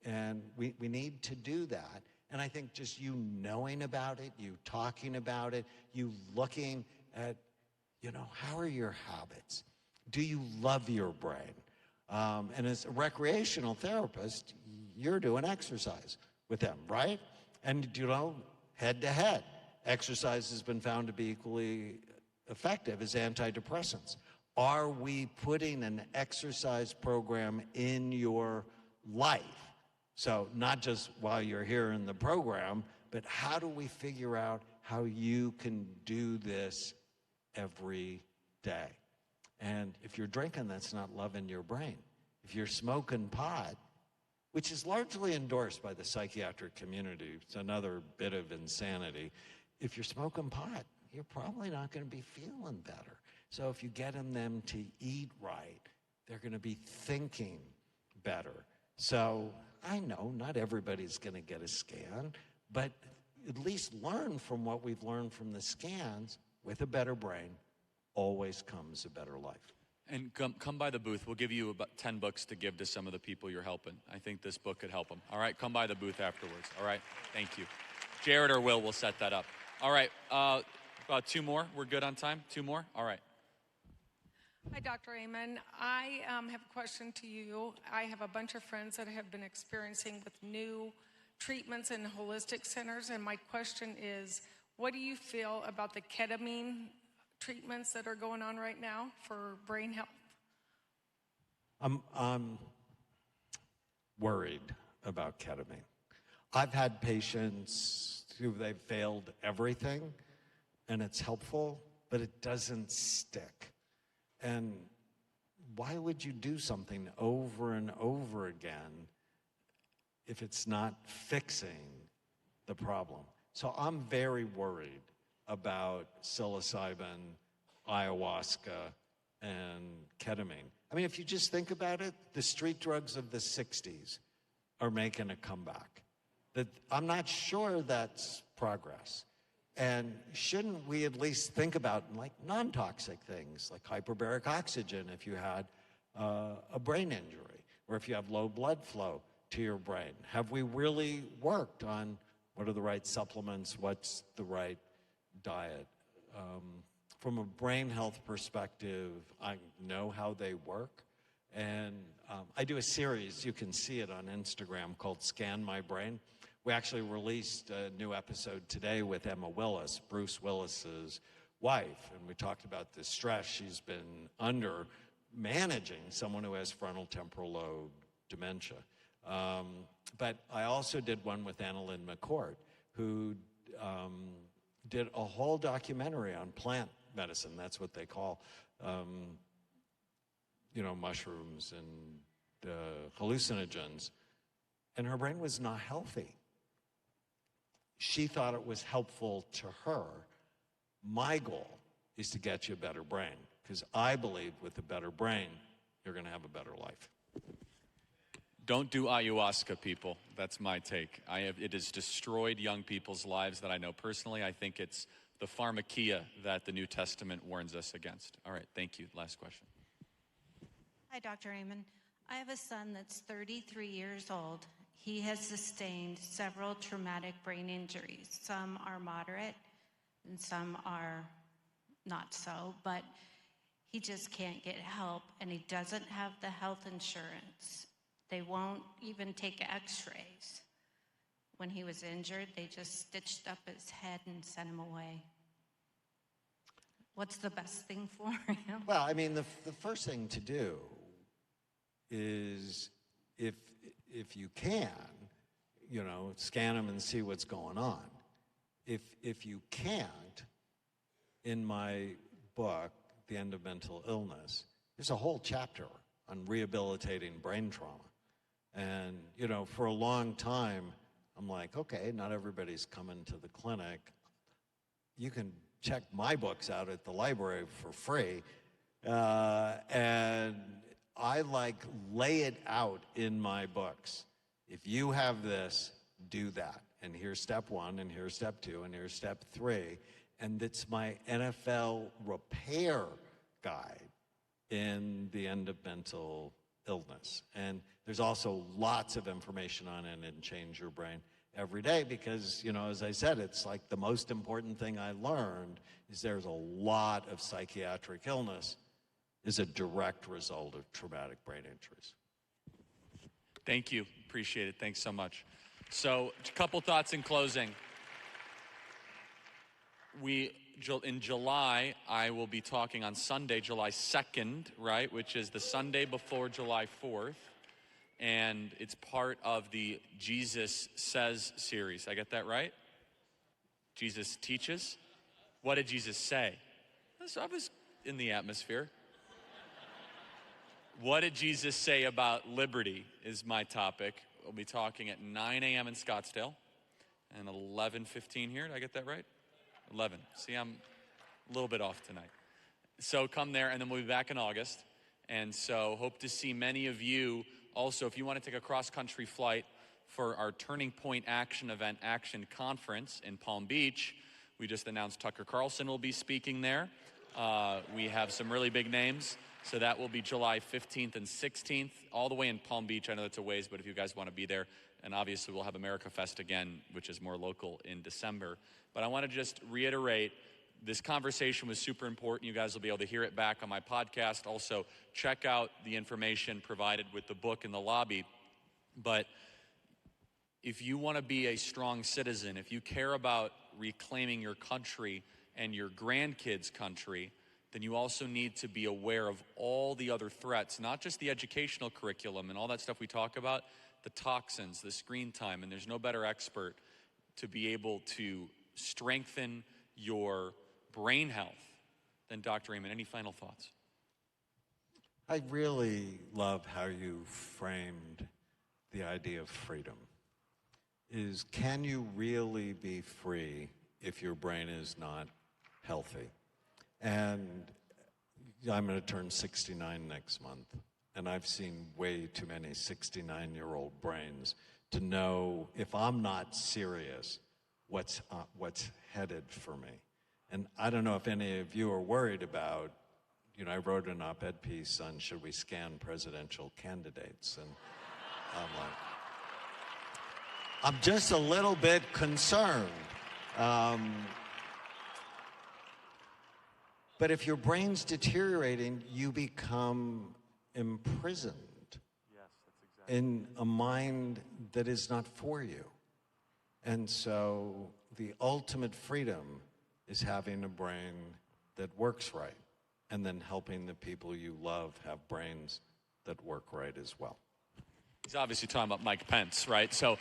And we need to do that. And I think just you knowing about it, you talking about it, you looking at, how are your habits? Do you love your brain? And as a recreational therapist, you're doing exercise with them, right? And, head to head, exercise has been found to be equally effective as antidepressants. Are we putting an exercise program in your life? So not just while you're here in the program, but how do we figure out how you can do this every day? And if you're drinking, that's not loving your brain. If you're smoking pot, which is largely endorsed by the psychiatric community, it's another bit of insanity. If you're smoking pot, you're probably not going to be feeling better. So if you get them to eat right, they're going to be thinking better. So I know not everybody's going to get a scan, but at least learn from what we've learned from the scans. With a better brain, always comes a better life. And come by the booth. We'll give you about 10 books to give to some of the people you're helping. I think this book could help them. All right, come by the booth afterwards. All right, thank you. Jared or Will set that up. All right, about 2 more. We're good on time? 2 more? All right. Hi, Dr. Amen. I have a question to you. I have a bunch of friends that have been experiencing with new treatments in holistic centers, and my question is, what do you feel about the ketamine treatments that are going on right now for brain health? I'm worried about ketamine. I've had patients who they've failed everything, and it's helpful, but it doesn't stick. And why would you do something over and over again if it's not fixing the problem? So I'm very worried about psilocybin, ayahuasca, and ketamine. I mean, if you just think about it, the street drugs of the 60s are making a comeback. I'm not sure that's progress. And shouldn't we at least think about like non-toxic things, like hyperbaric oxygen if you had a brain injury, or if you have low blood flow to your brain? Have we really worked on what are the right supplements, what's the right diet? From a brain health perspective, I know how they work. And I do a series, you can see it on Instagram, called Scan My Brain. We actually released a new episode today with Emma Willis, Bruce Willis's wife, and we talked about the stress she's been under managing someone who has frontal temporal lobe dementia. But I also did one with Annalyn McCord, who did a whole documentary on plant medicine. That's what they call, mushrooms and hallucinogens. And her brain was not healthy. She thought it was helpful to her. My goal is to get you a better brain, because I believe with a better brain, you're going to have a better life. Don't do ayahuasca, people. That's my take. It has destroyed young people's lives that I know personally. I think it's the pharmakia that the New Testament warns us against. All right, thank you. Last question. Hi, Dr. Amen. I have a son that's 33 years old. He has sustained several traumatic brain injuries. Some are moderate and some are not so, but he just can't get help, and he doesn't have the health insurance. They won't even take x-rays. When he was injured, they just stitched up his head and sent him away. What's the best thing for him? Well, I mean, the first thing to do is, if you can, scan him and see what's going on. If you can't, in my book, The End of Mental Illness, there's a whole chapter on rehabilitating brain trauma. And, for a long time, I'm like, okay, not everybody's coming to the clinic. You can check my books out at the library for free. And I lay it out in my books. If you have this, do that. And here's step 1, and here's step 2, and here's step 3. And it's my NFL repair guide in The End of Mental Illness. And there's also lots of information on it in Change Your Brain every day, because, as I said, it's like the most important thing I learned is there's a lot of psychiatric illness is a direct result of traumatic brain injuries. Thank you. Appreciate it. Thanks so much. So, a couple thoughts in closing. In July, I will be talking on Sunday, July 2nd, right, which is the Sunday before July 4th. And it's part of the Jesus Says series. I get that right? Jesus teaches? What did Jesus say? I was in the atmosphere. What did Jesus say about liberty is my topic. We'll be talking at 9 a.m. in Scottsdale and 11:15 here. Did I get that right? 11. See, I'm a little bit off tonight. So come there, and then we'll be back in August. And so hope to see many of you. Also, if you want to take a cross-country flight for our Turning Point Action Event Action Conference in Palm Beach, we just announced Tucker Carlson will be speaking there. We have some really big names. So that will be July 15th and 16th, all the way in Palm Beach. I know that's a ways, but if you guys want to be there, and obviously we'll have America Fest again, which is more local, in December. But I want to just reiterate, this conversation was super important. You guys will be able to hear it back on my podcast. Also, check out the information provided with the book in the lobby. But if you want to be a strong citizen, if you care about reclaiming your country and your grandkids' country, then you also need to be aware of all the other threats, not just the educational curriculum and all that stuff we talk about, the toxins, the screen time, and there's no better expert to be able to strengthen your brain health than Dr. Amen. Any final thoughts? I really love how you framed the idea of freedom. Can you really be free if your brain is not healthy? And I'm going to turn 69 next month, and I've seen way too many 69-year-old brains to know if I'm not serious, what's headed for me. And I don't know if any of you are worried about, I wrote an op-ed piece on should we scan presidential candidates, and I'm just a little bit concerned. But if your brain's deteriorating, you become imprisoned in a mind that is not for you. And so the ultimate freedom is having a brain that works right, and then helping the people you love have brains that work right as well. He's obviously talking about Mike Pence, right? So,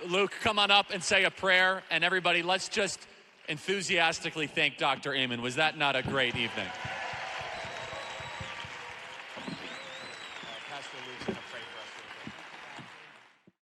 Luke, come on up and say a prayer. And everybody, let's just enthusiastically thank Dr. Amen. Was that not a great evening?